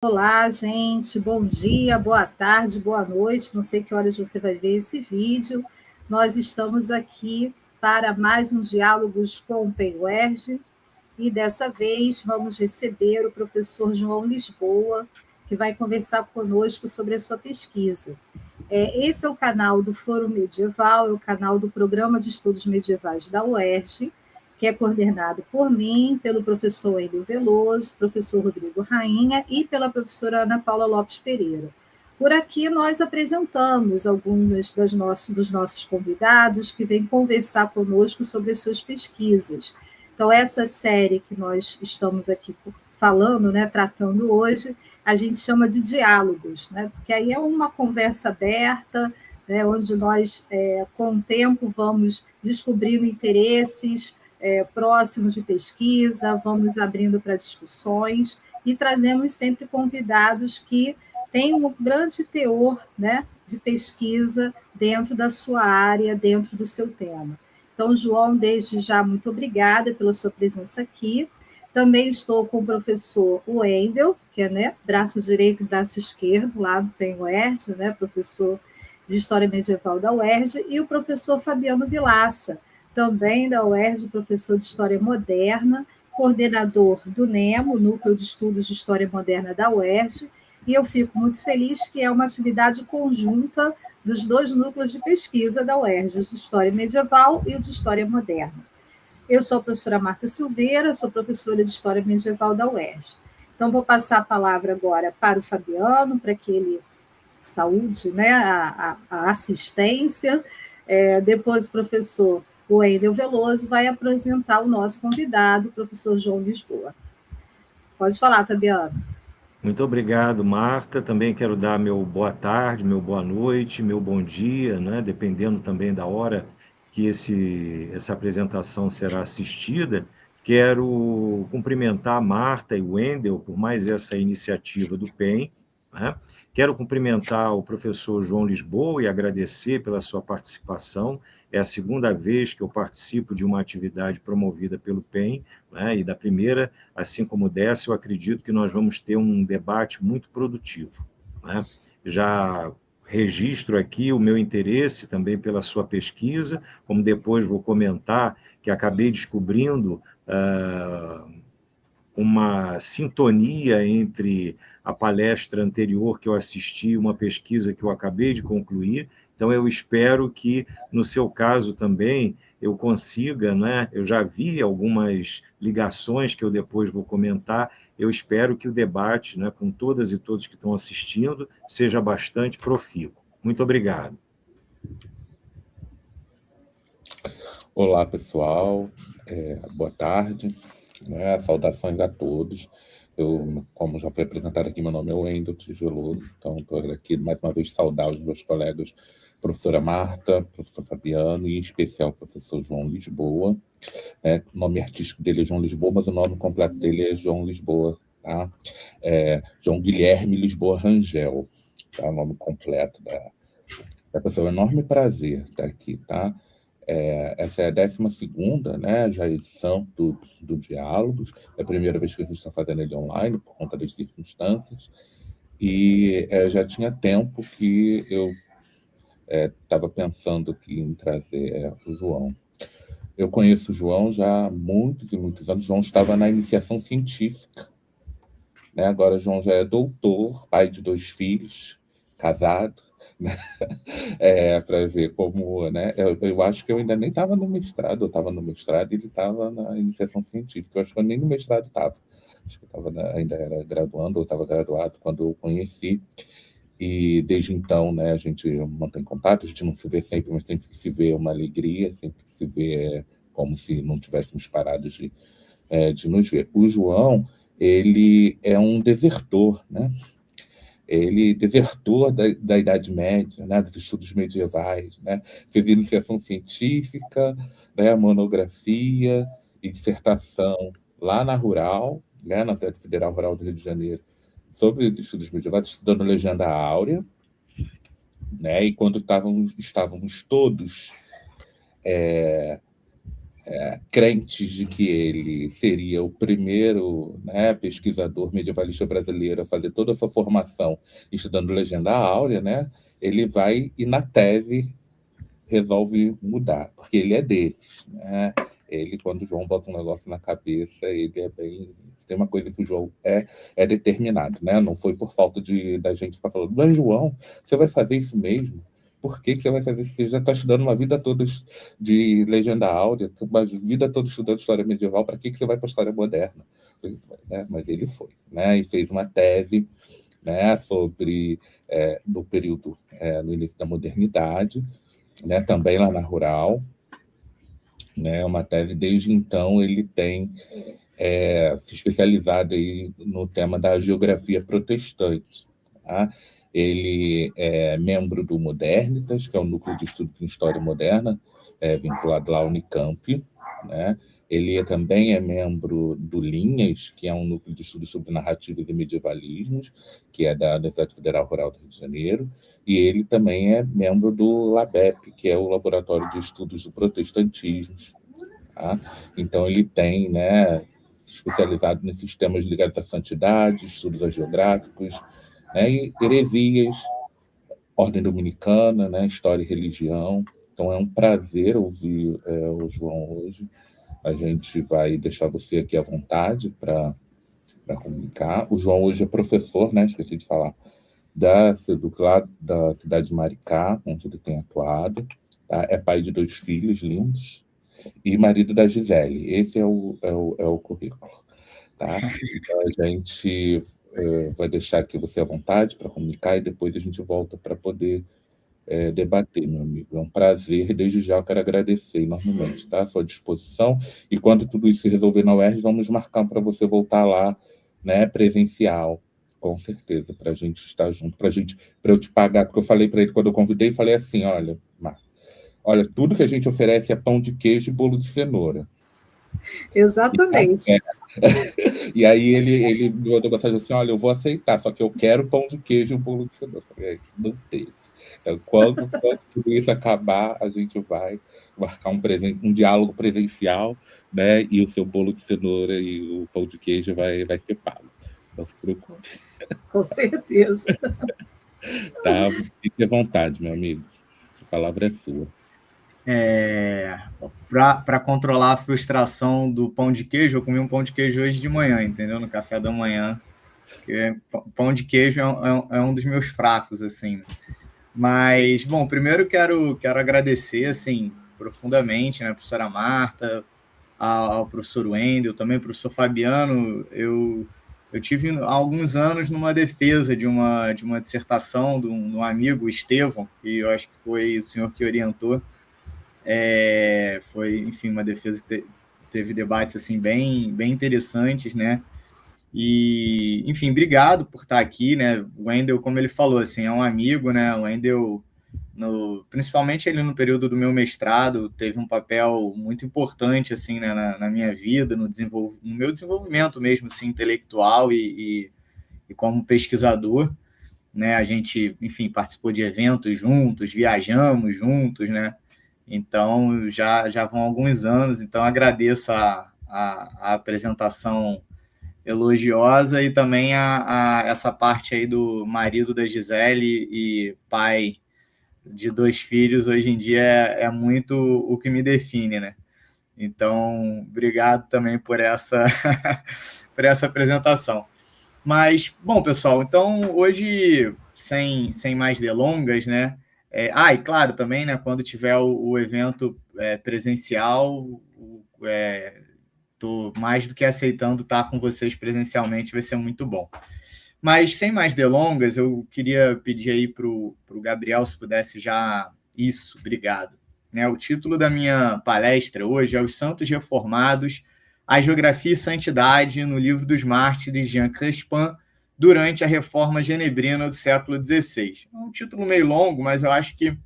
Olá, gente, bom dia, boa tarde, boa noite, não sei que horas você vai ver esse vídeo. Nós estamos aqui para mais um Diálogos com o PEN-UERJ e dessa vez vamos receber o professor João Lisboa, que vai conversar conosco sobre a sua pesquisa. Esse é o canal do Fórum Medieval, é o canal do Programa de Estudos Medievais da UERJ, que é coordenado por mim, pelo professor Wendel Veloso, professor Rodrigo Rainha e pela professora Ana Paula Lopes Pereira. Por aqui nós apresentamos alguns dos nossos convidados que vêm conversar conosco sobre as suas pesquisas. Então, essa série que nós estamos aqui falando, né, tratando hoje, a gente chama de diálogos, né, porque aí é uma conversa aberta, né, onde nós, com o tempo, vamos descobrindo interesses, próximos de pesquisa, vamos abrindo para discussões e trazemos sempre convidados que têm um grande teor, né, de pesquisa dentro da sua área, dentro do seu tema. Então, João, desde já, muito obrigada pela sua presença aqui. Também estou com o professor Wendel, que é, né, braço direito e braço esquerdo, lá do PEN-UERJ, né, professor de História Medieval da UERJ, e o professor Fabiano Vilaça, também da UERJ, professor de História Moderna, coordenador do NEMO, Núcleo de Estudos de História Moderna da UERJ, e eu fico muito feliz que é uma atividade conjunta dos dois núcleos de pesquisa da UERJ, de História Medieval e o de História Moderna. Eu sou a professora Marta Silveira, sou professora de História Medieval da UERJ. Então, vou passar a palavra agora para o Fabiano, para que ele saúde, né, a assistência. Depois o professor Wendel Veloso vai apresentar o nosso convidado, o professor João Lisboa. Pode falar, Fabiano. Muito obrigado, Marta. Também quero dar meu boa tarde, meu boa noite, meu bom dia, né? Dependendo também da hora que essa apresentação será assistida. Quero cumprimentar a Marta e o Wendel por mais essa iniciativa do PEN, né? Quero cumprimentar o professor João Lisboa e agradecer pela sua participação. É a segunda vez que eu participo de uma atividade promovida pelo PEN, né? E da primeira, assim como dessa, eu acredito que nós vamos ter um debate muito produtivo, né? Já registro aqui o meu interesse também pela sua pesquisa, como depois vou comentar, que acabei descobrindo uma sintonia entre a palestra anterior que eu assisti e uma pesquisa que eu acabei de concluir. Então, eu espero que, no seu caso também, eu consiga, né? Eu já vi algumas ligações que eu depois vou comentar. Eu espero que o debate, né, com todas e todos que estão assistindo, seja bastante profícuo. Muito obrigado. Olá, pessoal. Boa tarde. Saudações a todos. Como já foi apresentado aqui, meu nome é Wendel Tigeloso, então estou aqui mais uma vez saudar os meus colegas, professora Marta, professor Fabiano e, em especial, o professor João Lisboa. O nome artístico dele é João Lisboa, mas o nome completo dele é João Lisboa, tá? João Guilherme Lisboa Rangel, tá? O nome completo da pessoa. É um enorme prazer estar aqui, tá? Essa é a 12ª, né, já edição do Diálogos. É a primeira vez que a gente está fazendo ele online, por conta das circunstâncias. E já tinha tempo que eu estava pensando aqui em trazer o João. Eu conheço o João já há muitos e muitos anos. O João estava na iniciação científica, né? Agora o João já é doutor, pai de 2 filhos, casado, né? Para ver como, né? Eu acho que eu ainda nem estava no mestrado, eu estava no mestrado e ele estava na iniciação científica. Eu acho que eu nem no mestrado estava. Acho que eu ainda era graduando, ou estava graduado quando eu o conheci. E desde então, né, a gente mantém contato, a gente não se vê sempre, mas sempre que se vê é uma alegria, sempre que se vê é como se não tivéssemos parado de nos ver. O João, ele é um desertor, né? Ele desertor da Idade Média, né, dos estudos medievais, né? Fez iniciação científica, né, monografia e dissertação lá na Rural, né, na Federal Rural do Rio de Janeiro, sobre os estudos medievais, estudando Legenda Áurea, né? E quando estávamos todos crentes de que ele seria o primeiro, né, pesquisador medievalista brasileiro a fazer toda essa formação estudando Legenda Áurea, né, ele vai e na tese resolve mudar, porque ele é desses, né? Ele, quando o João bota um negócio na cabeça, ele é bem... Tem uma coisa que o João é determinado, né? Não foi por falta da gente ficar falando, mas João, você vai fazer isso mesmo? Por que você vai fazer isso? Você já está estudando uma vida toda de Legenda Áurea, uma vida toda estudando história medieval, para que você vai para a história moderna? Né? Mas ele foi, né? E fez uma tese, né, sobre no período, no início da modernidade, né, também lá na Rural, né, uma tese. Desde então ele tem se especializado aí no tema da geografia protestante. Tá? Ele é membro do Modernitas, que é o núcleo de estudos em história moderna, vinculado lá à Unicamp, né? Ele também é membro do Linhas, que é um núcleo de estudos sobre narrativas e medievalismos, que é da Universidade Federal Rural do Rio de Janeiro, e ele também é membro do LABEP, que é o Laboratório de Estudos do Protestantismo. Tá? Então, ele tem, né, especializado nesses temas ligados à santidade, estudos geográficos, né, e heresias, ordem dominicana, né, história e religião. Então, é um prazer ouvir o João hoje. A gente vai deixar você aqui à vontade para comunicar. O João hoje é professor, né, esqueci de falar, da cidade de Maricá, onde ele tem atuado. Tá? É pai de 2 filhos lindos e marido da Gisele. Esse é o currículo. Tá? Então, a gente vai deixar aqui você à vontade para comunicar e depois a gente volta para poder debater, meu amigo. É um prazer. Desde já eu quero agradecer enormemente, tá? À sua disposição. E quando tudo isso se resolver na UERJ, vamos marcar para você voltar lá, né, presencial, com certeza, para a gente estar junto, para eu te pagar, porque eu falei para ele quando eu convidei, falei assim, olha, Marcos, olha, tudo que a gente oferece é pão de queijo e bolo de cenoura. Exatamente. E aí ele me mandou mensagem assim, olha, eu vou aceitar, só que eu quero pão de queijo e um bolo de cenoura. Eu falei, não teve. Então, quando tudo isso acabar, a gente vai marcar um diálogo presencial, né? E o seu bolo de cenoura e o pão de queijo vai ser pago. Não se preocupe. Com certeza. Tá? Fique à vontade, meu amigo. A palavra é sua. Para controlar a frustração do pão de queijo, eu comi um pão de queijo hoje de manhã, entendeu? No café da manhã. Porque pão de queijo é um dos meus fracos, assim. Mas, bom, primeiro quero agradecer, assim, profundamente, né, a professora Marta, ao professor Wendel, também ao professor Fabiano. Eu tive há alguns anos numa defesa de uma dissertação de um amigo, Estevão, que eu acho que foi o senhor que orientou. Foi, enfim, uma defesa que teve debates assim, bem interessantes, né? E, enfim, obrigado por estar aqui, né? O Wendel, como ele falou, assim, é um amigo, né? O Wendel, principalmente ele no período do meu mestrado, teve um papel muito importante, assim, né, na minha vida, no meu desenvolvimento mesmo, assim, intelectual e como pesquisador, né? A gente, enfim, participou de eventos juntos, viajamos juntos, né? Então, já vão alguns anos, então agradeço a apresentação elogiosa e também essa parte aí do marido da Gisele e pai de 2 filhos, hoje em dia é muito o que me define, né? Então, obrigado também por essa apresentação. Mas, bom, pessoal, então hoje, sem mais delongas, né? E claro, também, né, quando tiver o evento presencial, estou mais do que aceitando estar com vocês presencialmente, vai ser muito bom. Mas, sem mais delongas, eu queria pedir aí para o Gabriel, se pudesse já... Isso, obrigado. Né, o título da minha palestra hoje é Os Santos Reformados, a Geografia e Santidade no Livro dos Mártires de Jean Crespin, durante a Reforma Genebrina do século XVI. É um título meio longo, mas eu acho que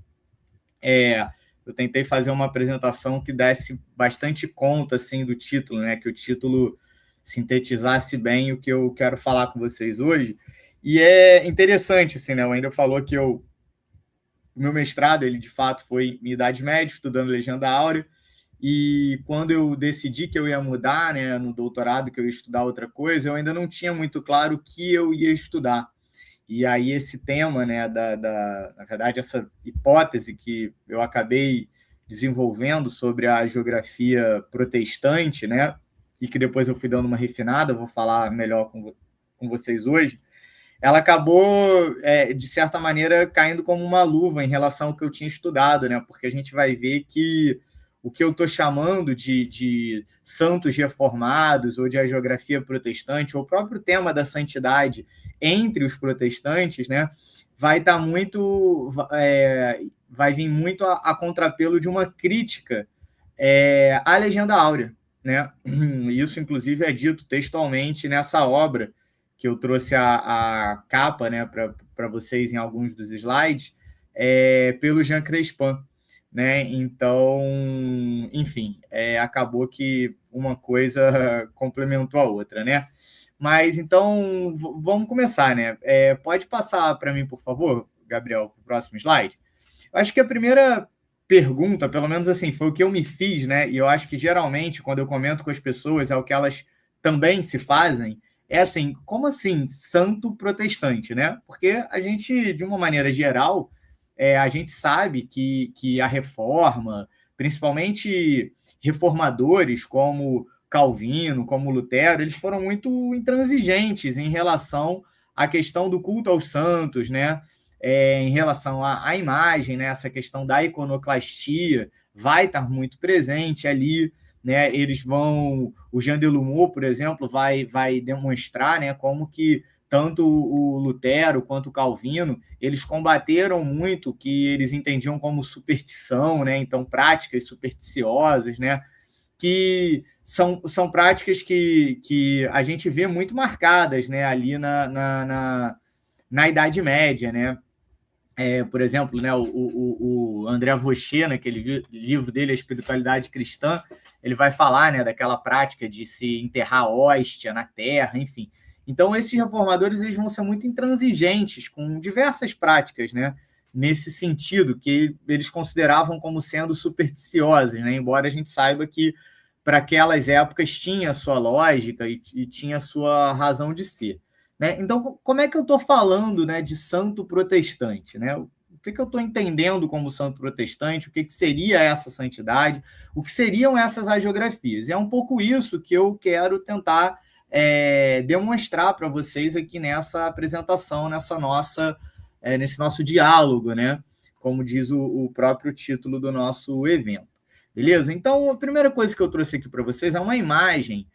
eu tentei fazer uma apresentação que desse bastante conta assim, do título, né? Que o título sintetizasse bem o que eu quero falar com vocês hoje. E é interessante, assim, né? O Wendel falou que o meu mestrado, ele de fato foi em Idade Média, estudando Legenda Áurea, e quando eu decidi que eu ia mudar, né, no doutorado, que eu ia estudar outra coisa, eu ainda não tinha muito claro o que eu ia estudar. E aí esse tema, né, na verdade, essa hipótese que eu acabei desenvolvendo sobre a geografia protestante, né, e que depois eu fui dando uma refinada, vou falar melhor com vocês hoje, ela acabou, de certa maneira, caindo como uma luva em relação ao que eu tinha estudado, né, porque a gente vai ver que o que eu estou chamando de santos reformados ou de a geografia protestante, ou o próprio tema da santidade entre os protestantes, né, vai estar muito, vai vir muito a contrapelo de uma crítica à Legenda Áurea, né? Isso, inclusive, é dito textualmente nessa obra que eu trouxe a capa, né, para vocês em alguns dos slides, pelo Jean Crespin, né? Então, enfim, acabou que uma coisa complementou a outra, né? Mas então vamos começar, né? Pode passar para mim, por favor, Gabriel, para o próximo slide. Eu acho que a primeira pergunta, pelo menos assim, foi o que eu me fiz, né? E eu acho que geralmente, quando eu comento com as pessoas, é o que elas também se fazem, é assim, como assim santo protestante, né? Porque a gente, de uma maneira geral, a gente sabe que a reforma, principalmente reformadores como Calvino, como Lutero, eles foram muito intransigentes em relação à questão do culto aos santos, né? Em relação à imagem, né? Essa questão da iconoclastia vai estar muito presente ali, né? Eles vão, o Jean Delumeau, por exemplo, vai demonstrar, né, como que tanto o Lutero quanto o Calvino, eles combateram muito o que eles entendiam como superstição, né? Então, práticas supersticiosas, né? Que são práticas que a gente vê muito marcadas, né, ali na Idade Média, né? Por exemplo, né, o André Vocher, naquele livro dele, A Espiritualidade Cristã, ele vai falar, né, daquela prática de se enterrar hóstia na terra, enfim. Então, esses reformadores eles vão ser muito intransigentes com diversas práticas, né, nesse sentido, que eles consideravam como sendo supersticiosas, né, embora a gente saiba que para aquelas épocas tinha a sua lógica e tinha a sua razão de ser. Né? Então, como é que eu estou falando, né, de santo protestante? Né? O que eu estou entendendo como santo protestante? O que seria essa santidade? O que seriam essas hagiografias? E é um pouco isso que eu quero tentar demonstrar para vocês aqui nessa apresentação, nesse nosso diálogo, né? Como diz o próprio título do nosso evento. Beleza? Então, a primeira coisa que eu trouxe aqui para vocês é uma imagem,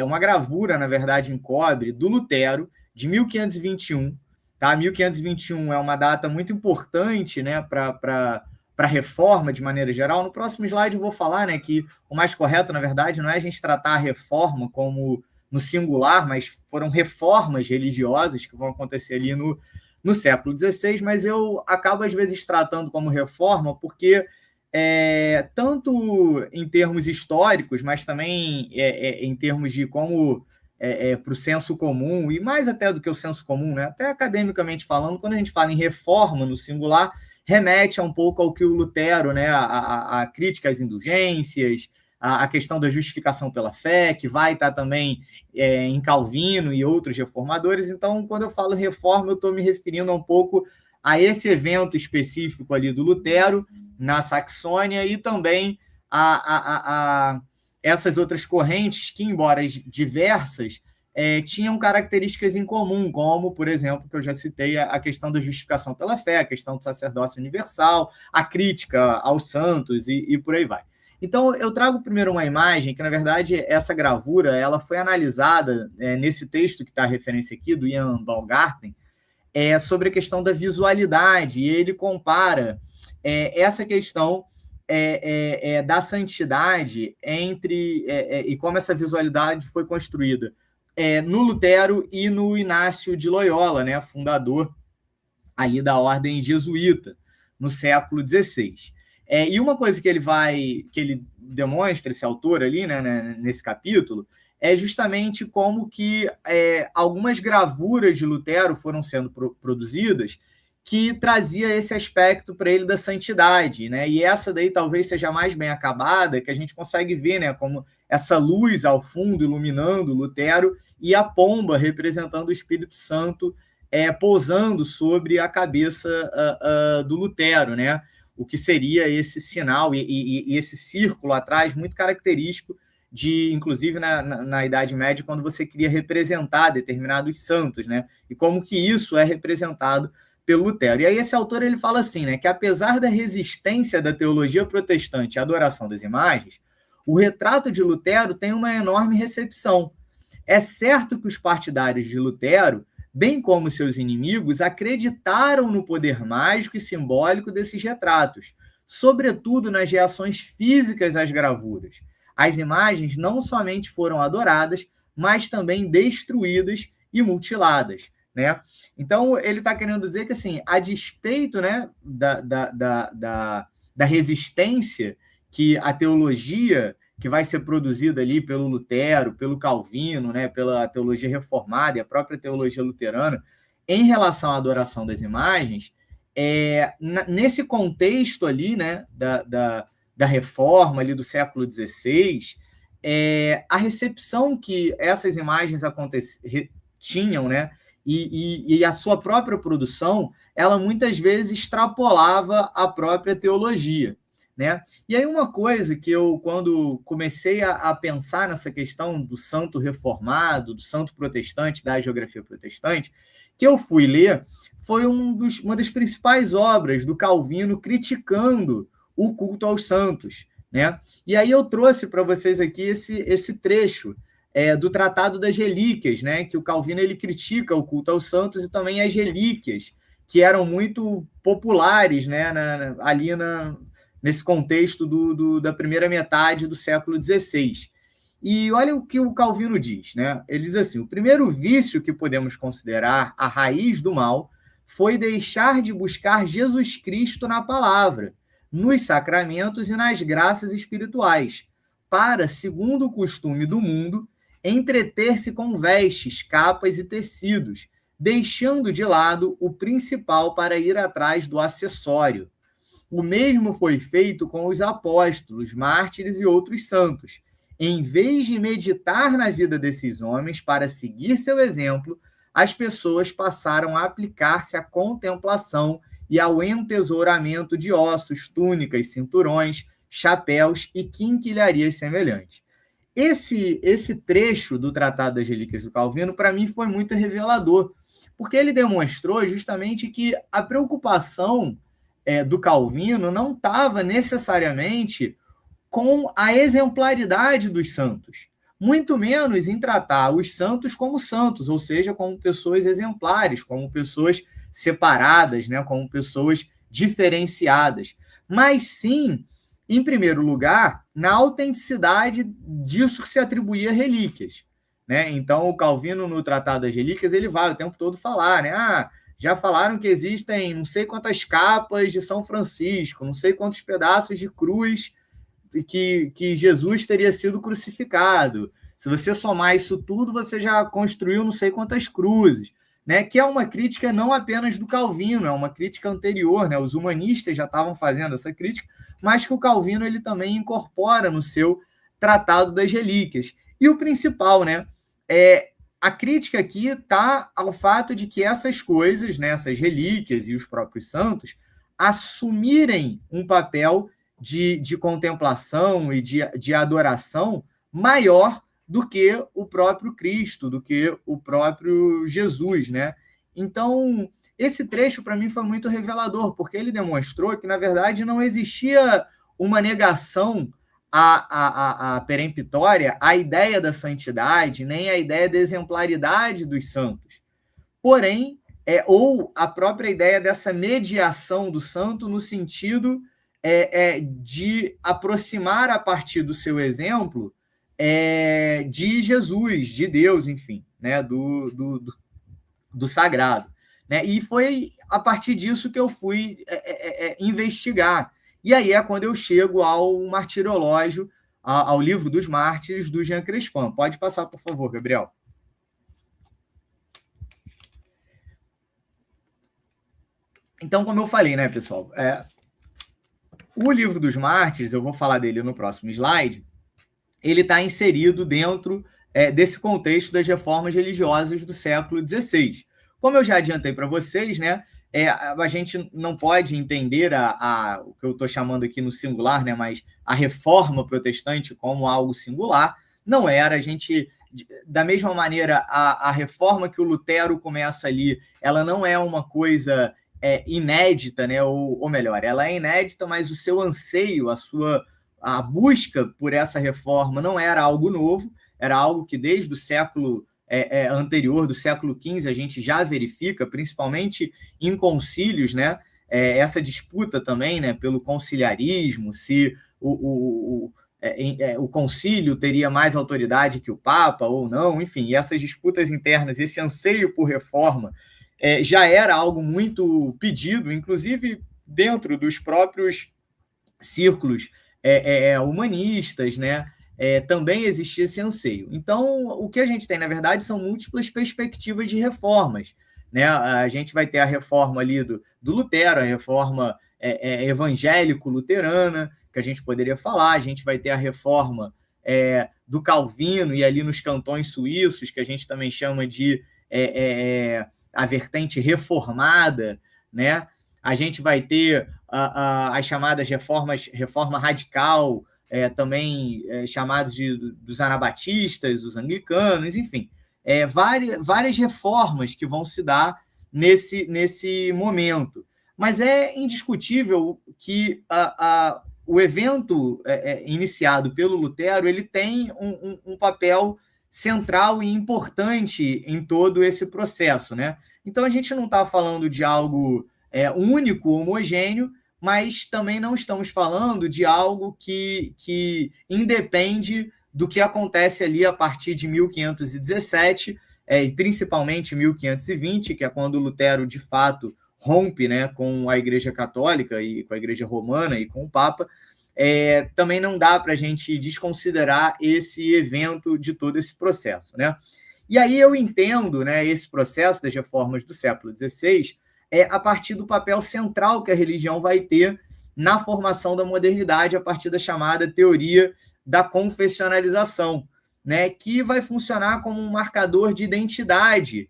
uma gravura, na verdade, em cobre, do Lutero, de 1521. Tá? 1521 é uma data muito importante, né, para a reforma, de maneira geral. No próximo slide eu vou falar, né, que o mais correto, na verdade, não é a gente tratar a reforma como no singular, mas foram reformas religiosas que vão acontecer ali no século XVI, mas eu acabo, às vezes, tratando como reforma porque tanto em termos históricos, mas também em termos de como para o senso comum, e mais até do que o senso comum, né? Até academicamente falando, quando a gente fala em reforma no singular, remete um pouco ao que o Lutero, né? A crítica às indulgências, a questão da justificação pela fé, que vai estar também em Calvino e outros reformadores. Então, quando eu falo reforma, eu estou me referindo um pouco a esse evento específico ali do Lutero, na Saxônia, e também a essas outras correntes que, embora diversas, tinham características em comum, como, por exemplo, que eu já citei, a questão da justificação pela fé, a questão do sacerdócio universal, a crítica aos santos e por aí vai. Então, eu trago primeiro uma imagem que, na verdade, essa gravura ela foi analisada nesse texto que está a referência aqui, do Ian Baumgarten, sobre a questão da visualidade, e ele compara essa questão da santidade e como essa visualidade foi construída no Lutero e no Inácio de Loyola, né, fundador ali da ordem jesuíta, no século XVI. E uma coisa que ele demonstra, esse autor ali, né, nesse capítulo, é justamente como que algumas gravuras de Lutero foram sendo produzidas que trazia esse aspecto para ele da santidade, né? E essa daí talvez seja mais bem acabada, que a gente consegue ver, né, como essa luz ao fundo iluminando Lutero e a pomba representando o Espírito Santo pousando sobre a cabeça do Lutero, né? O que seria esse sinal e esse círculo atrás muito característico de, inclusive na Idade Média, quando você queria representar determinados santos, né? E como que isso é representado pelo Lutero. E aí esse autor ele fala assim, né, que apesar da resistência da teologia protestante à adoração das imagens, o retrato de Lutero tem uma enorme recepção. É certo que os partidários de Lutero, bem como seus inimigos, acreditaram no poder mágico e simbólico desses retratos, sobretudo nas reações físicas às gravuras. As imagens não somente foram adoradas, mas também destruídas e mutiladas, né? Então, ele está querendo dizer que, assim, a despeito, né, da resistência que a teologia que vai ser produzida ali pelo Lutero, pelo Calvino, né, pela teologia reformada e a própria teologia luterana, em relação à adoração das imagens, nesse contexto ali, né, da reforma ali do século XVI, a recepção que essas imagens tinham, né, e a sua própria produção, ela muitas vezes extrapolava a própria teologia, né? E aí uma coisa que eu, quando comecei a pensar nessa questão do santo reformado, do santo protestante, da geografia protestante, que eu fui ler, foi uma das principais obras do Calvino criticando o culto aos santos, né? E aí eu trouxe para vocês aqui esse trecho do Tratado das Relíquias, né? Que o Calvino ele critica o culto aos santos e também as relíquias, que eram muito populares, né? Ali nesse contexto da primeira metade do século XVI. E olha o que o Calvino diz, né? Ele diz assim: o primeiro vício que podemos considerar a raiz do mal foi deixar de buscar Jesus Cristo na palavra, nos sacramentos e nas graças espirituais, para, segundo o costume do mundo, entreter-se com vestes, capas e tecidos, deixando de lado o principal para ir atrás do acessório. O mesmo foi feito com os apóstolos, mártires e outros santos. Em vez de meditar na vida desses homens para seguir seu exemplo, as pessoas passaram a aplicar-se à contemplação e ao entesouramento de ossos, túnicas, cinturões, chapéus e quinquilharias semelhantes. Esse trecho do Tratado das Relíquias do Calvino, para mim, foi muito revelador, porque ele demonstrou justamente que a preocupação do Calvino não estava necessariamente com a exemplaridade dos santos, muito menos em tratar os santos como santos, ou seja, como pessoas exemplares, como pessoas separadas, né, como pessoas diferenciadas, mas sim, em primeiro lugar, na autenticidade disso que se atribuía a relíquias, né? Então, o Calvino, no Tratado das Relíquias, ele vai o tempo todo falar, né? Já falaram que existem não sei quantas capas de São Francisco, não sei quantos pedaços de cruz que Jesus teria sido crucificado. Se você somar isso tudo, você já construiu não sei quantas cruzes, né? Que é uma crítica não apenas do Calvino, é uma crítica anterior, né? Os humanistas já estavam fazendo essa crítica, mas que o Calvino ele também incorpora no seu Tratado das Relíquias. E o principal, né? A crítica aqui está ao fato de que essas coisas, né, essas relíquias e os próprios santos, assumirem um papel de contemplação e de adoração maior do que o próprio Cristo, do que o próprio Jesus, né? Então, esse trecho para mim foi muito revelador, porque ele demonstrou que, na verdade, não existia uma negação à peremptória, à ideia da santidade, nem à ideia da exemplaridade dos santos. Porém, ou a própria ideia dessa mediação do santo no sentido de aproximar a partir do seu exemplo de Jesus, de Deus, enfim, né, do sagrado. Né? E foi a partir disso que eu fui investigar. E aí é quando eu chego ao Martirológio, ao livro dos mártires do Jean Crespin. Pode passar, por favor, Gabriel. Então, como eu falei, né, pessoal, o Livro dos Mártires, eu vou falar dele no próximo slide, ele está inserido dentro desse contexto das reformas religiosas do século XVI. Como eu já adiantei para vocês, né, a gente não pode entender o que eu estou chamando aqui no singular, né, mas a reforma protestante como algo singular. Não era. A gente, da mesma maneira, a reforma que o Lutero começa ali, ela não é uma coisa inédita, né, ou melhor, ela é inédita, mas o seu anseio, a busca por essa reforma não era algo novo, era algo que desde o século anterior, do século XV, a gente já verifica, principalmente em concílios, né? Essa disputa também, né, pelo conciliarismo, se o concílio teria mais autoridade que o Papa ou não, enfim, essas disputas internas, esse anseio por reforma já era algo muito pedido, inclusive dentro dos próprios círculos humanistas, né? Também existia esse anseio. Então, o que a gente tem, na verdade, são múltiplas perspectivas de reformas, né? A gente vai ter a reforma ali do Lutero, a reforma evangélico-luterana, que a gente poderia falar, a gente vai ter a reforma do Calvino, e ali nos cantões suíços, que a gente também chama de a vertente reformada, né? A gente vai ter as chamadas reforma radical, também chamados dos anabatistas, os anglicanos, enfim, várias reformas que vão se dar nesse momento. Mas é indiscutível que o evento iniciado pelo Lutero ele tem um papel central e importante em todo esse processo, né? Então, a gente não está falando de algo único, homogêneo, mas também não estamos falando de algo que independe do que acontece ali a partir de 1517, e principalmente 1520, que é quando Lutero, de fato, rompe, né, com a Igreja Católica e com a Igreja Romana e com o Papa. Também não dá para a gente desconsiderar esse evento de todo esse processo, né? E aí eu entendo, né, esse processo das reformas do século XVI a partir do papel central que a religião vai ter na formação da modernidade, a partir da chamada teoria da confessionalização, né, que vai funcionar como um marcador de identidade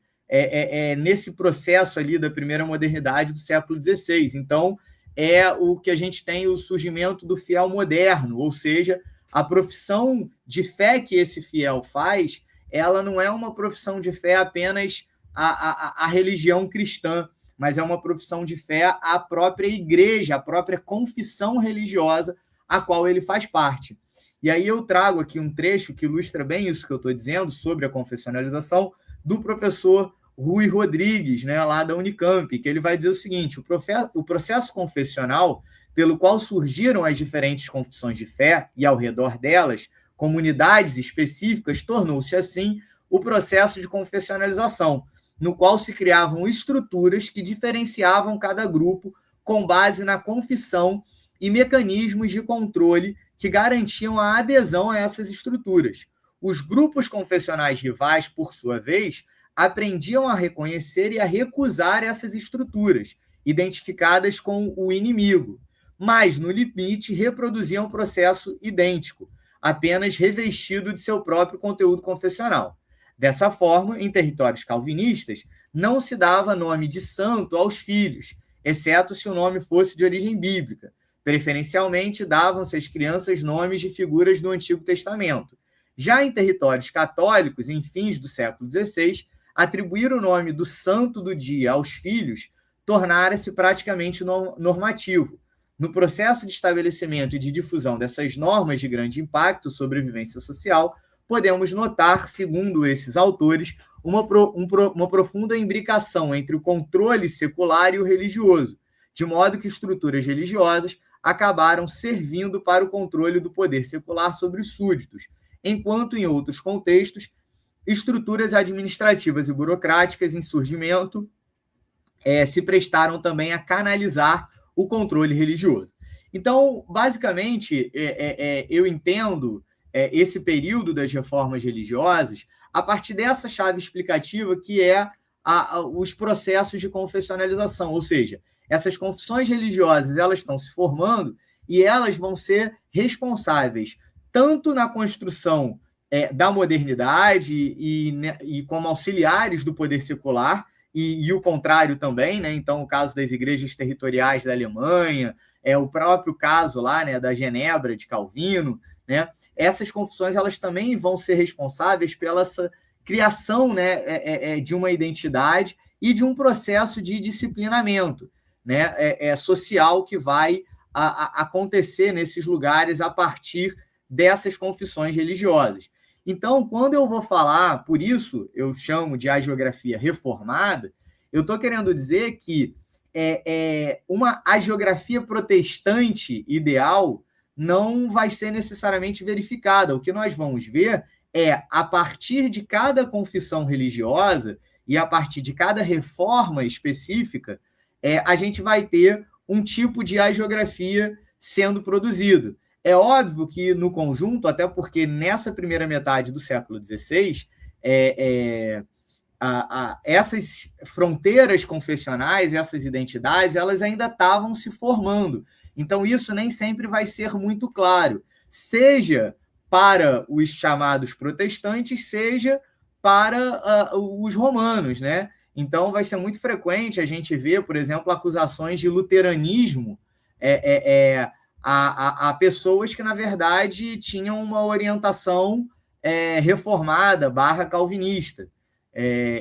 nesse processo ali da primeira modernidade do século XVI. Então, é o que a gente tem o surgimento do fiel moderno, ou seja, a profissão de fé que esse fiel faz, ela não é uma profissão de fé apenas à religião cristã, mas é uma profissão de fé à própria igreja, à própria confissão religiosa a qual ele faz parte. E aí eu trago aqui um trecho que ilustra bem isso que eu estou dizendo sobre a confessionalização, do professor Rui Rodrigues, né, lá da Unicamp, que ele vai dizer o seguinte: o processo confessional pelo qual surgiram as diferentes confissões de fé e, ao redor delas, comunidades específicas, tornou-se, assim, o processo de confessionalização, no qual se criavam estruturas que diferenciavam cada grupo com base na confissão e mecanismos de controle que garantiam a adesão a essas estruturas. Os grupos confessionais rivais, por sua vez, aprendiam a reconhecer e a recusar essas estruturas, identificadas com o inimigo, mas, no limite, reproduziam um processo idêntico, apenas revestido de seu próprio conteúdo confessional. Dessa forma, em territórios calvinistas, não se dava nome de santo aos filhos, exceto se o nome fosse de origem bíblica. Preferencialmente, davam-se às crianças nomes de figuras do Antigo Testamento. Já em territórios católicos, em fins do século XVI, atribuir o nome do santo do dia aos filhos tornara-se praticamente normativo. No processo de estabelecimento e de difusão dessas normas de grande impacto sobre a vivência social, podemos notar, segundo esses autores, uma profunda imbricação entre o controle secular e o religioso, de modo que estruturas religiosas acabaram servindo para o controle do poder secular sobre os súditos, enquanto, em outros contextos, estruturas administrativas e burocráticas em surgimento se prestaram também a canalizar o controle religioso. Então, basicamente, eu entendo esse período das reformas religiosas a partir dessa chave explicativa que é os processos de confessionalização, ou seja, essas confissões religiosas elas estão se formando e elas vão ser responsáveis tanto na construção da modernidade e como auxiliares do poder secular, e o contrário também, né? Então, o caso das igrejas territoriais da Alemanha, o próprio caso lá, né, da Genebra de Calvino, né? Essas confissões elas também vão ser responsáveis pela essa criação, né, de uma identidade e de um processo de disciplinamento, né, social que vai acontecer nesses lugares a partir dessas confissões religiosas. Então, quando eu vou falar, por isso eu chamo de hagiografia reformada, eu estou querendo dizer que uma hagiografia protestante ideal não vai ser necessariamente verificada. O que nós vamos ver a partir de cada confissão religiosa e a partir de cada reforma específica, a gente vai ter um tipo de hagiografia sendo produzido. É óbvio que, no conjunto, até porque nessa primeira metade do século XVI, essas fronteiras confessionais, essas identidades, elas ainda estavam se formando. Então, isso nem sempre vai ser muito claro, seja para os chamados protestantes, seja para os romanos, né? Então, vai ser muito frequente a gente ver, por exemplo, acusações de luteranismo a pessoas que, na verdade, tinham uma orientação reformada / calvinista.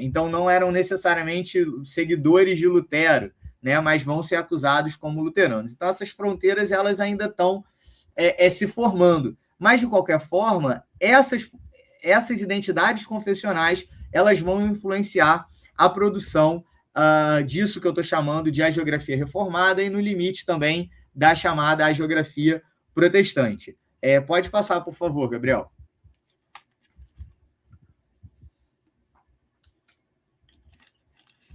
Então, não eram necessariamente seguidores de Lutero, né, mas vão ser acusados como luteranos. Então, essas fronteiras elas ainda estão se formando. Mas, de qualquer forma, essas identidades confessionais elas vão influenciar a produção disso que eu estou chamando de hagiografia reformada e, no limite, também da chamada hagiografia protestante. Pode passar, por favor, Gabriel.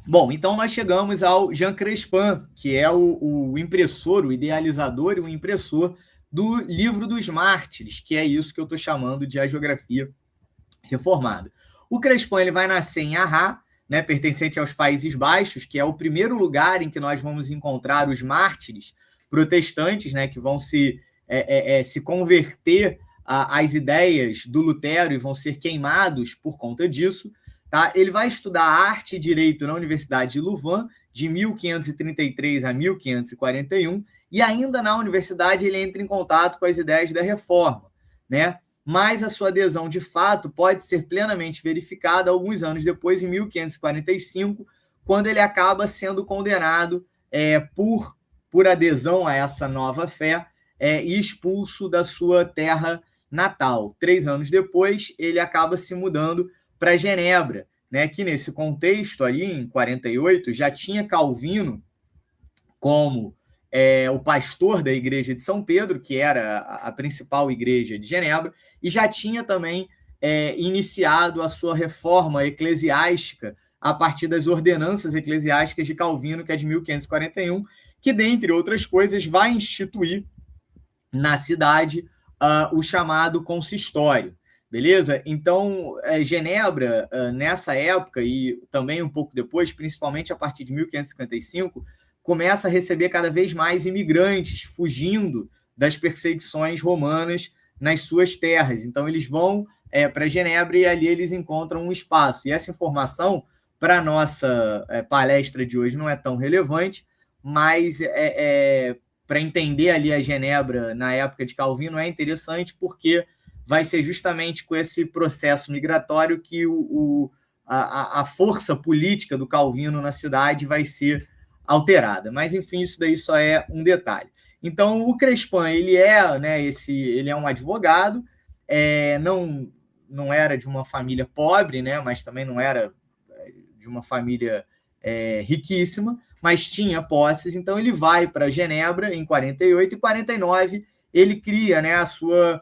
Bom, então nós chegamos ao Jean Crespin, que é o impressor, o idealizador e o impressor do Livro dos Mártires, que é isso que eu estou chamando de hagiografia reformada. O Crespin ele vai nascer em Arras, né, pertencente aos Países Baixos, que é o primeiro lugar em que nós vamos encontrar os mártires protestantes, né, que vão se converter às ideias do Lutero e vão ser queimados por conta disso. Tá? Ele vai estudar arte e direito na Universidade de Louvain, de 1533 a 1541, e ainda na universidade ele entra em contato com as ideias da Reforma, né? Mas a sua adesão, de fato, pode ser plenamente verificada alguns anos depois, em 1545, quando ele acaba sendo condenado por adesão a essa nova fé e expulso da sua terra natal. 3 anos depois, ele acaba se mudando para Genebra, né, que nesse contexto aí, em 48, já tinha Calvino como o pastor da igreja de São Pedro, que era a principal igreja de Genebra, e já tinha também iniciado a sua reforma eclesiástica a partir das ordenanças eclesiásticas de Calvino, que é de 1541, que, dentre outras coisas, vai instituir na cidade o chamado consistório. Beleza? Então, Genebra, nessa época e também um pouco depois, principalmente a partir de 1555, começa a receber cada vez mais imigrantes fugindo das perseguições romanas nas suas terras. Então, eles vão para Genebra e ali eles encontram um espaço. E essa informação, para a nossa palestra de hoje, não é tão relevante, mas para entender ali a Genebra na época de Calvino é interessante porque vai ser justamente com esse processo migratório que a força política do Calvino na cidade vai ser alterada. Mas, enfim, isso daí só é um detalhe. Então, o Crespin, ele é um advogado, não era de uma família pobre, né, mas também não era de uma família riquíssima, mas tinha posses. Então, ele vai para Genebra em 48 e 49 ele cria, né, a sua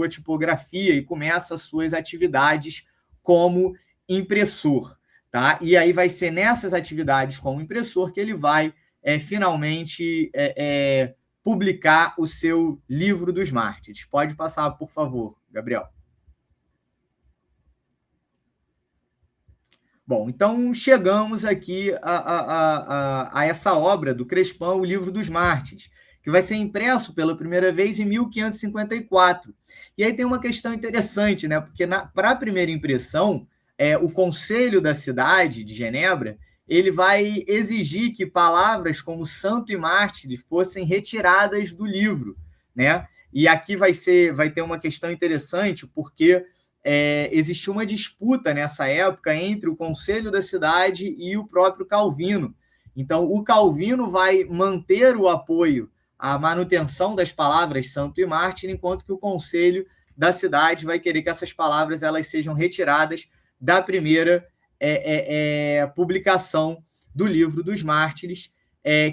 tipografia e começa as suas atividades como impressor. Tá? E aí vai ser nessas atividades como impressor que ele vai finalmente publicar o seu Livro dos Mártires. Pode passar, por favor, Gabriel. Bom, então chegamos aqui a essa obra do Crespin, o Livro dos Mártires, que vai ser impresso pela primeira vez em 1554. E aí tem uma questão interessante, né? Porque para a primeira impressão, o Conselho da cidade de Genebra ele vai exigir que palavras como santo e mártir fossem retiradas do livro, né? E aqui vai ter uma questão interessante, porque existiu uma disputa nessa época entre o Conselho da cidade e o próprio Calvino. Então, o Calvino vai manter o apoio à manutenção das palavras santo e mártir, enquanto que o Conselho da cidade vai querer que essas palavras elas sejam retiradas da primeira publicação do Livro dos Mártires,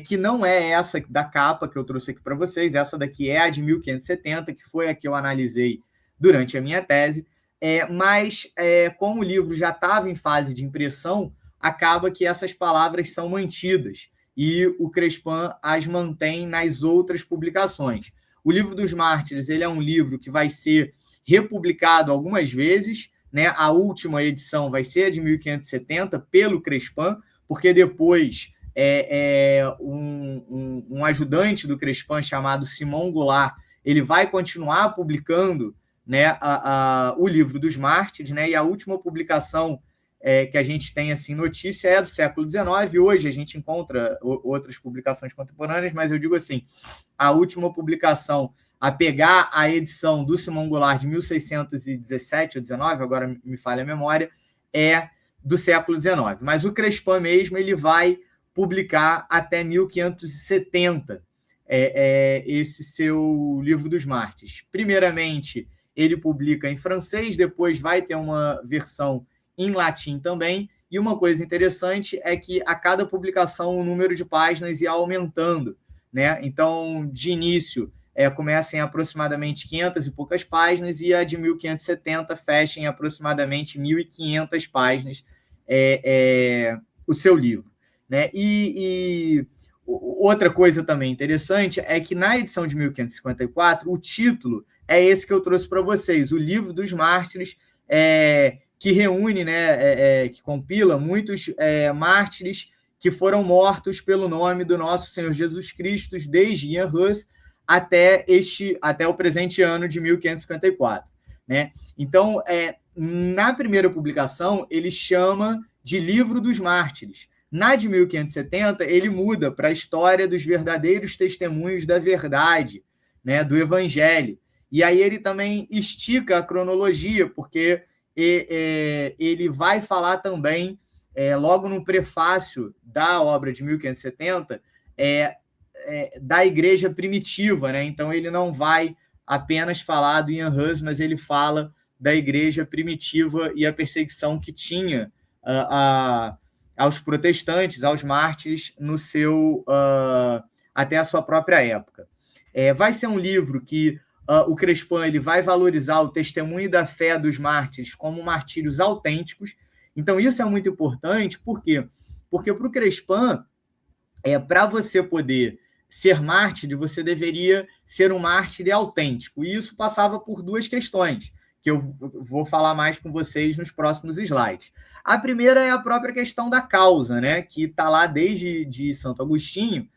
que não é essa da capa que eu trouxe aqui para vocês, essa daqui é a de 1570, que foi a que eu analisei durante a minha tese, mas como o livro já estava em fase de impressão, acaba que essas palavras são mantidas, e o Crespin as mantém nas outras publicações. O Livro dos Mártires ele é um livro que vai ser republicado algumas vezes, né? A última edição vai ser a de 1570, pelo Crespin, porque depois um ajudante do Crespin chamado Simon Goulart, ele vai continuar publicando, né, o Livro dos Mártires, né? E a última publicação que a gente tem assim, notícia é do século XIX. Hoje a gente encontra outras publicações contemporâneas, mas eu digo assim, a última publicação a pegar a edição do Simon Goulart de 1617 ou 19, agora me falha a memória, é do século XIX. Mas o Crespin mesmo ele vai publicar até 1570 esse seu Livro dos Mártires. Primeiramente, ele publica em francês, depois vai ter uma versão em latim também, e uma coisa interessante é que a cada publicação o número de páginas ia aumentando, né? Então, de início, começa em aproximadamente 500 e poucas páginas, e a de 1570 fecha em aproximadamente 1.500 páginas o seu livro, né? E outra coisa também interessante é que na edição de 1554, o título é esse que eu trouxe para vocês, o Livro dos Mártires, que reúne, né, que compila muitos mártires que foram mortos pelo nome do nosso Senhor Jesus Cristo desde Ian Hus até o presente ano de 1554, né? Então, na primeira publicação, ele chama de Livro dos Mártires. Na de 1570, ele muda para a história dos verdadeiros testemunhos da verdade, né, do Evangelho. E aí ele também estica a cronologia, porque ele vai falar também, logo no prefácio da obra de 1570, da igreja primitiva, né? Então ele não vai apenas falar do Ian Hus, mas ele fala da igreja primitiva e a perseguição que tinha aos protestantes, aos mártires, no seu até a sua própria época. Vai ser um livro que o Crespin ele vai valorizar o testemunho da fé dos mártires como martírios autênticos. Então, isso é muito importante, por quê? Porque para o Crespin, para você poder ser mártir, você deveria ser um mártir autêntico. E isso passava por duas questões, que eu vou falar mais com vocês nos próximos slides. A primeira é a própria questão da causa, né? Que está lá desde de Santo Agostinho,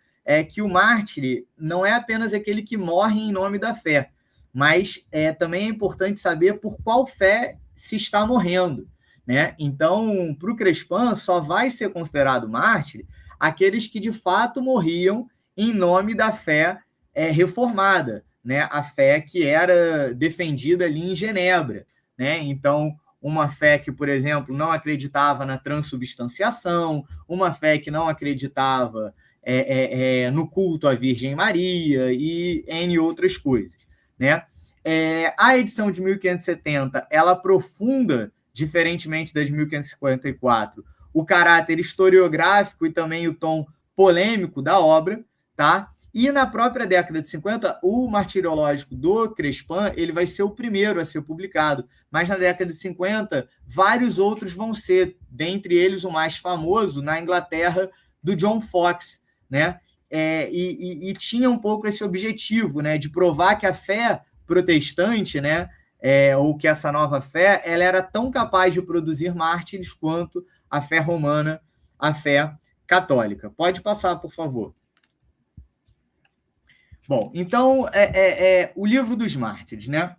que o mártir não é apenas aquele que morre em nome da fé, mas também é importante saber por qual fé se está morrendo, né? Então, para o Crespin, só vai ser considerado mártir aqueles que de fato morriam em nome da fé reformada, né? A fé que era defendida ali em Genebra, né? Então, uma fé que, por exemplo, não acreditava na transubstanciação, uma fé que não acreditava no culto à Virgem Maria e N outras coisas, né? A edição de 1570, ela aprofunda, diferentemente da de 1554, o caráter historiográfico e também o tom polêmico da obra, tá? E na própria década de 50, o martiriológico do Crespin ele vai ser o primeiro a ser publicado, mas na década de 50, vários outros vão ser, dentre eles o mais famoso, na Inglaterra, do John Foxe, né? E tinha um pouco esse objetivo, né, de provar que a fé protestante, né, ou que essa nova fé, ela era tão capaz de produzir mártires quanto a fé romana, a fé católica. Pode passar, por favor. Bom, então, o Livro dos Mártires, né?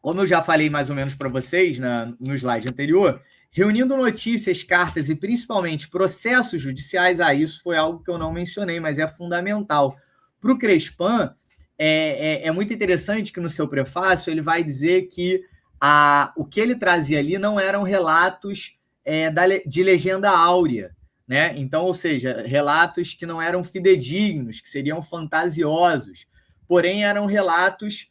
Como eu já falei mais ou menos para vocês no slide anterior, reunindo notícias, cartas e principalmente processos judiciais, isso foi algo que eu não mencionei, mas é fundamental. Para o Crespin, é muito interessante que no seu prefácio ele vai dizer que o que ele trazia ali não eram relatos de legenda áurea, né? Então, ou seja, relatos que não eram fidedignos, que seriam fantasiosos, porém eram relatos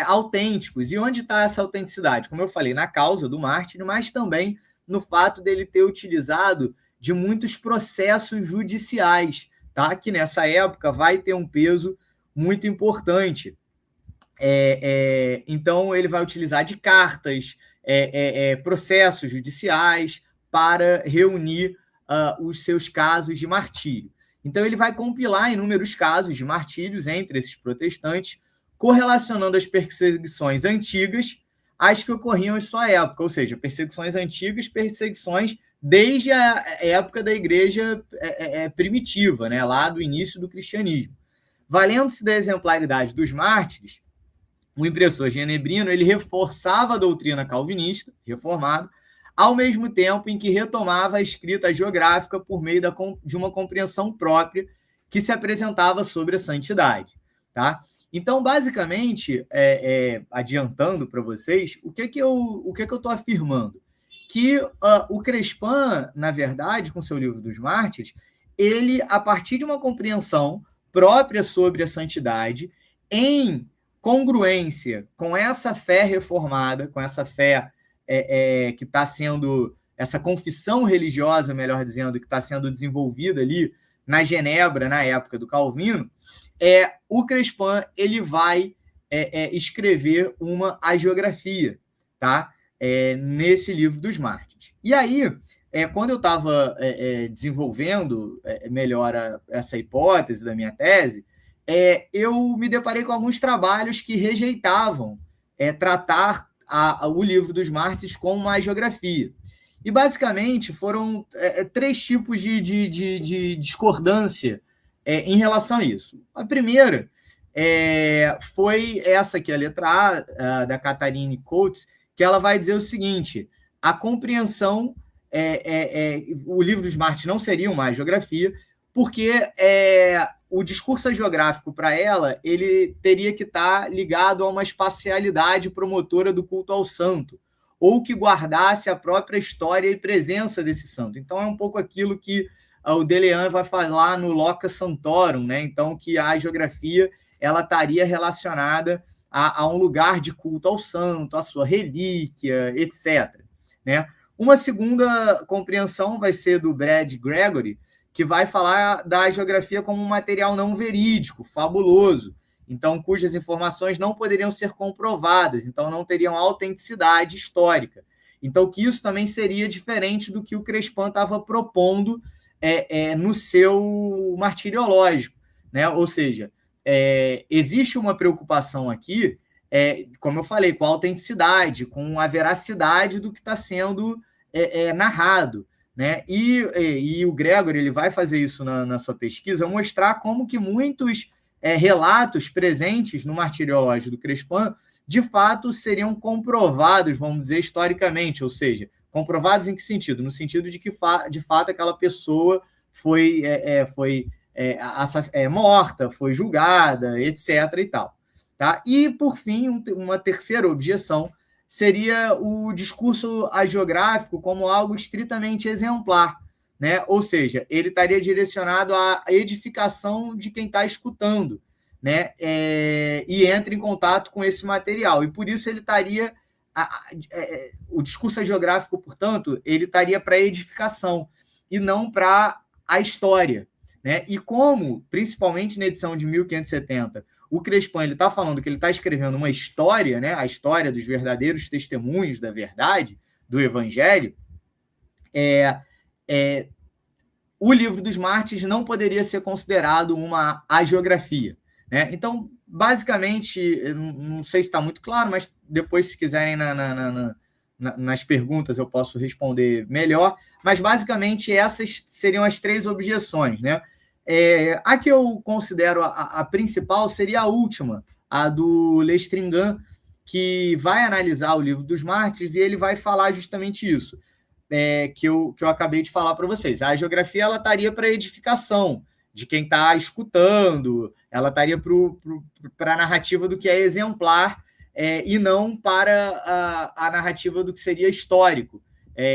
autênticos. E onde está essa autenticidade? Como eu falei, na causa do mártir, mas também no fato dele ter utilizado de muitos processos judiciais, tá? Que nessa época vai ter um peso muito importante. Então, ele vai utilizar de cartas, processos judiciais para reunir os seus casos de martírio. Então, ele vai compilar inúmeros casos de martírios entre esses protestantes, correlacionando as perseguições antigas às que ocorriam em sua época, ou seja, perseguições antigas, perseguições desde a época da igreja primitiva, né, lá do início do cristianismo. Valendo-se da exemplaridade dos mártires, o impressor genebrino ele reforçava a doutrina calvinista, reformada, ao mesmo tempo em que retomava a escrita geográfica por meio de uma compreensão própria que se apresentava sobre a santidade. Tá? Então, basicamente, adiantando para vocês, o que eu estou afirmando? Que o Crespin, na verdade, com seu livro dos Mártires, ele, a partir de uma compreensão própria sobre a santidade, em congruência com essa fé reformada, com essa fé que está sendo, essa confissão religiosa, melhor dizendo, que está sendo desenvolvida ali na Genebra, na época do Calvino, o Crespin ele vai escrever uma hagiografia, tá? Nesse livro dos Mártires. E aí, quando eu estava desenvolvendo melhor essa hipótese da minha tese, eu me deparei com alguns trabalhos que rejeitavam tratar o livro dos Mártires como uma hagiografia. E, basicamente, foram 3 tipos de discordância em relação a isso. A primeira foi essa aqui, a letra A, da Catharine Coates, que ela vai dizer o seguinte: a compreensão, o livro dos Mártires não seria uma hagiografia, porque o discurso hagiográfico para ela, ele teria que estar ligado a uma espacialidade promotora do culto ao santo, ou que guardasse a própria história e presença desse santo. Então, é um pouco aquilo que o Delean vai falar no Loca Santorum, né? Então, que a hagiografia ela estaria relacionada a um lugar de culto ao santo, a sua relíquia, etc. Né? Uma segunda compreensão vai ser do Brad Gregory, que vai falar da hagiografia como um material não verídico, fabuloso, então cujas informações não poderiam ser comprovadas, então não teriam autenticidade histórica. Então, que isso também seria diferente do que o Crespin estava propondo no seu martiriológico, né? Ou seja, existe uma preocupação aqui, como eu falei, com a autenticidade, com a veracidade do que está sendo narrado. Né? E o Gregory ele vai fazer isso na sua pesquisa, mostrar como que muitos relatos presentes no martiriológico do Crespin, de fato, seriam comprovados, vamos dizer, historicamente, ou seja, comprovados em que sentido? No sentido de que, de fato, aquela pessoa foi morta, foi julgada, etc. e tal. Tá? E, por fim, uma terceira objeção seria o discurso hagiográfico como algo estritamente exemplar, né? Ou seja, ele estaria direcionado à edificação de quem está escutando, né? E entra em contato com esse material. E por isso ele estaria... o discurso hagiográfico, portanto, ele estaria para a edificação e não para a história, né? E como, principalmente na edição de 1570, o Crespin está falando que ele está escrevendo uma história, né? A história dos verdadeiros testemunhos da verdade, do Evangelho, o livro dos Mártires não poderia ser considerado uma hagiografia, né? Então, basicamente, não sei se está muito claro, mas depois, se quiserem, nas perguntas eu posso responder melhor, mas basicamente essas seriam as 3 objeções, né? A que eu considero a principal seria a última, a do Lestringan, que vai analisar o livro dos mártires, e ele vai falar justamente isso, que eu acabei de falar para vocês. A geografia ela estaria para edificação de quem está escutando, ela estaria para a narrativa do que é exemplar, e não para a narrativa do que seria histórico.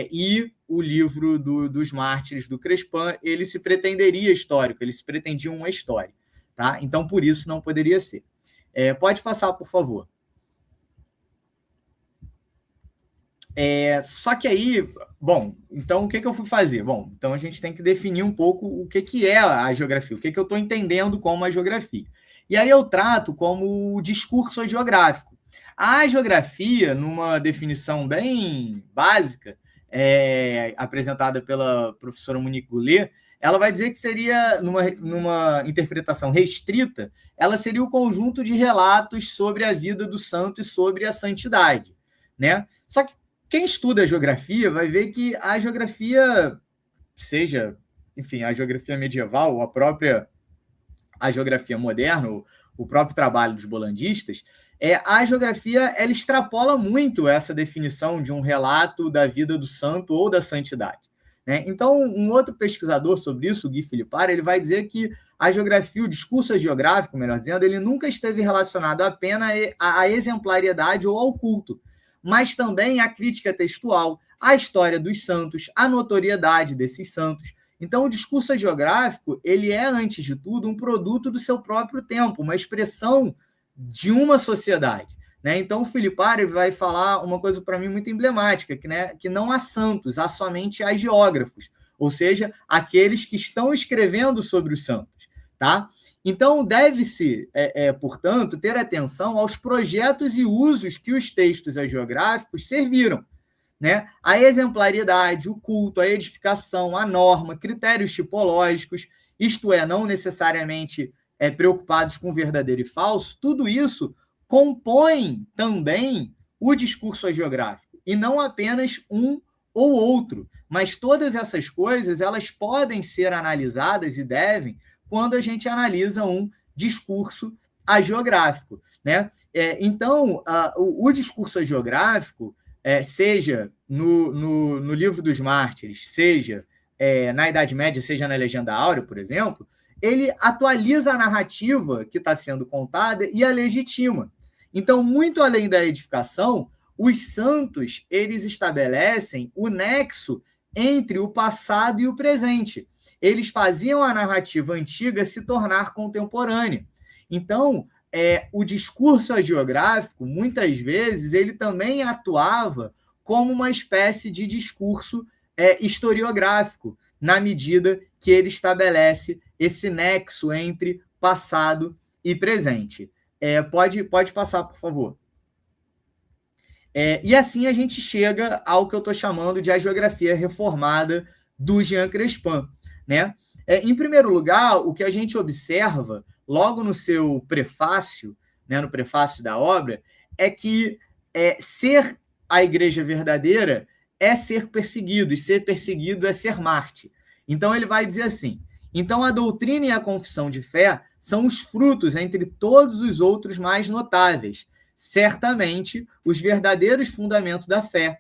E o livro dos mártires do Crespin, ele se pretenderia histórico, ele se pretendia uma história. Tá? Então, por isso, não poderia ser. Pode passar, por favor. Só que aí, bom, então o que eu fui fazer? Bom, então a gente tem que definir um pouco o que é a geografia, o que eu estou entendendo como a geografia. E aí eu trato como o discurso geográfico. A geografia, numa definição bem básica, apresentada pela professora Monique Goulet, ela vai dizer que seria, numa interpretação restrita, ela seria o conjunto de relatos sobre a vida do santo e sobre a santidade, né? Só que quem estuda a geografia vai ver que a geografia, seja, enfim, a geografia medieval, ou a geografia moderna, o próprio trabalho dos bolandistas, a geografia ela extrapola muito essa definição de um relato da vida do santo ou da santidade, né? Então, um outro pesquisador sobre isso, o Guy Philippard, ele vai dizer que a geografia, o discurso geográfico, melhor dizendo, ele nunca esteve relacionado apenas à exemplariedade ou ao culto, mas também à crítica textual, à história dos santos, à notoriedade desses santos. Então, o discurso geográfico, ele é, antes de tudo, um produto do seu próprio tempo, uma expressão de uma sociedade, né? Então, o Philippard vai falar uma coisa para mim muito emblemática, que não há santos, há somente geógrafos, ou seja, aqueles que estão escrevendo sobre os santos, tá? Então, deve-se, portanto, ter atenção aos projetos e usos que os textos geográficos serviram, né? A exemplaridade, o culto, a edificação, a norma, critérios tipológicos, isto é, não necessariamente preocupados com verdadeiro e falso, tudo isso compõe também o discurso geográfico, e não apenas um ou outro, mas todas essas coisas elas podem ser analisadas e devem quando a gente analisa um discurso geográfico, né? Então, o discurso geográfico, seja no livro dos mártires, seja na Idade Média, seja na Legenda Áurea, por exemplo, ele atualiza a narrativa que está sendo contada e a legitima. Então, muito além da edificação, os santos eles estabelecem o nexo entre o passado e o presente. Eles faziam a narrativa antiga se tornar contemporânea. Então, o discurso geográfico, muitas vezes, ele também atuava como uma espécie de discurso historiográfico, na medida que ele estabelece esse nexo entre passado e presente. Pode passar, por favor. E assim a gente chega ao que eu estou chamando de a geografia reformada do Jean Crespin, né? Em primeiro lugar, o que a gente observa logo no seu prefácio, né, no prefácio da obra, é que ser a igreja verdadeira é ser perseguido, e ser perseguido é ser Marte. Então ele vai dizer assim: então a doutrina e a confissão de fé são os frutos entre todos os outros mais notáveis, certamente os verdadeiros fundamentos da fé,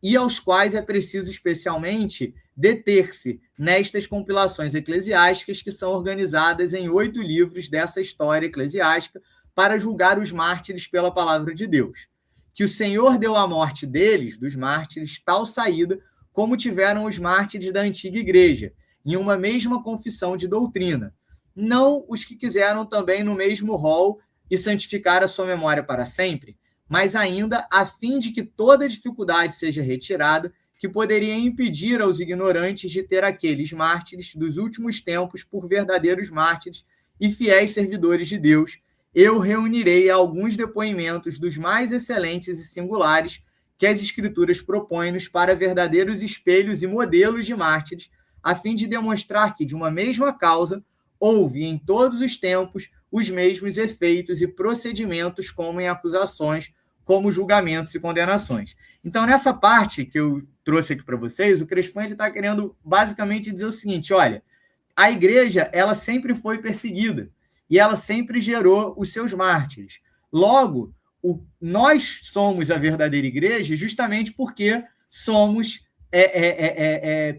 e aos quais é preciso especialmente deter-se nestas compilações eclesiásticas que são organizadas em 8 livros dessa história eclesiástica para julgar os mártires pela palavra de Deus. Que o Senhor deu à morte deles, dos mártires, tal saída como tiveram os mártires da antiga igreja, em uma mesma confissão de doutrina, não os que quiseram também no mesmo rol e santificar a sua memória para sempre, mas ainda a fim de que toda dificuldade seja retirada, que poderia impedir aos ignorantes de ter aqueles mártires dos últimos tempos por verdadeiros mártires e fiéis servidores de Deus. Eu reunirei alguns depoimentos dos mais excelentes e singulares que as Escrituras propõem-nos para verdadeiros espelhos e modelos de mártires, a fim de demonstrar que, de uma mesma causa, houve em todos os tempos os mesmos efeitos e procedimentos como em acusações, como julgamentos e condenações. Então, nessa parte que eu trouxe aqui para vocês, o Crespin está querendo basicamente dizer o seguinte: olha, a igreja ela sempre foi perseguida e ela sempre gerou os seus mártires. Logo, nós somos a verdadeira igreja justamente porque somos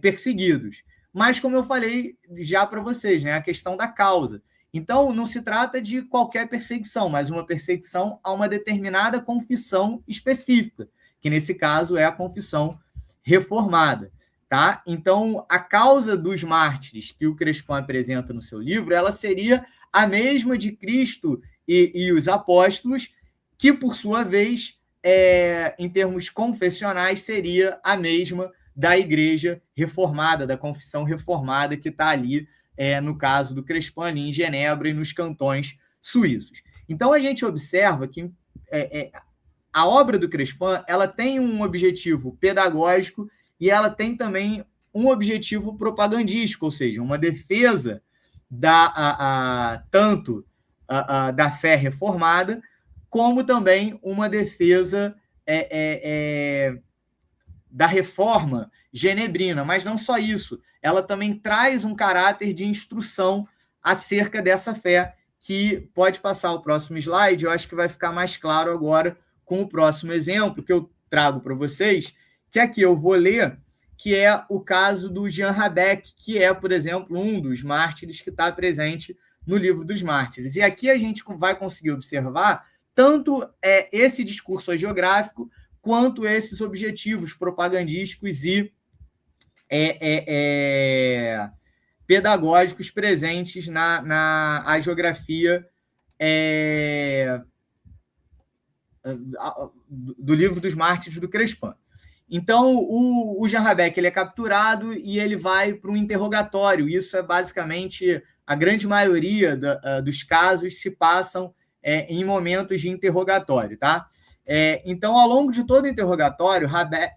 perseguidos. Mas, como eu falei já para vocês, né, a questão da causa. Então, não se trata de qualquer perseguição, mas uma perseguição a uma determinada confissão específica, que nesse caso é a confissão reformada. Tá? Então, a causa dos mártires que o Crespin apresenta no seu livro, ela seria a mesma de Cristo e os apóstolos, que, por sua vez, em termos confessionais, seria a mesma da igreja reformada, da confissão reformada, que está ali, no caso do Crespin, ali em Genebra e nos cantões suíços. Então, a gente observa que a obra do Crespin ela tem um objetivo pedagógico e ela tem também um objetivo propagandístico, ou seja, uma defesa tanto da fé reformada, como também uma defesa da reforma genebrina. Mas não só isso, ela também traz um caráter de instrução acerca dessa fé, que pode passar o próximo slide, eu acho que vai ficar mais claro agora com o próximo exemplo que eu trago para vocês, que aqui eu vou ler, que é o caso do Jean Rabec, que é, por exemplo, um dos mártires que está presente no livro dos mártires. E aqui a gente vai conseguir observar tanto esse discurso geográfico quanto esses objetivos propagandísticos e pedagógicos presentes na geografia do livro dos mártires do Crespin. Então, o Jean Rabec ele é capturado e ele vai para um interrogatório. Isso é basicamente a grande maioria dos casos se passam em momentos de interrogatório, tá? Então, ao longo de todo o interrogatório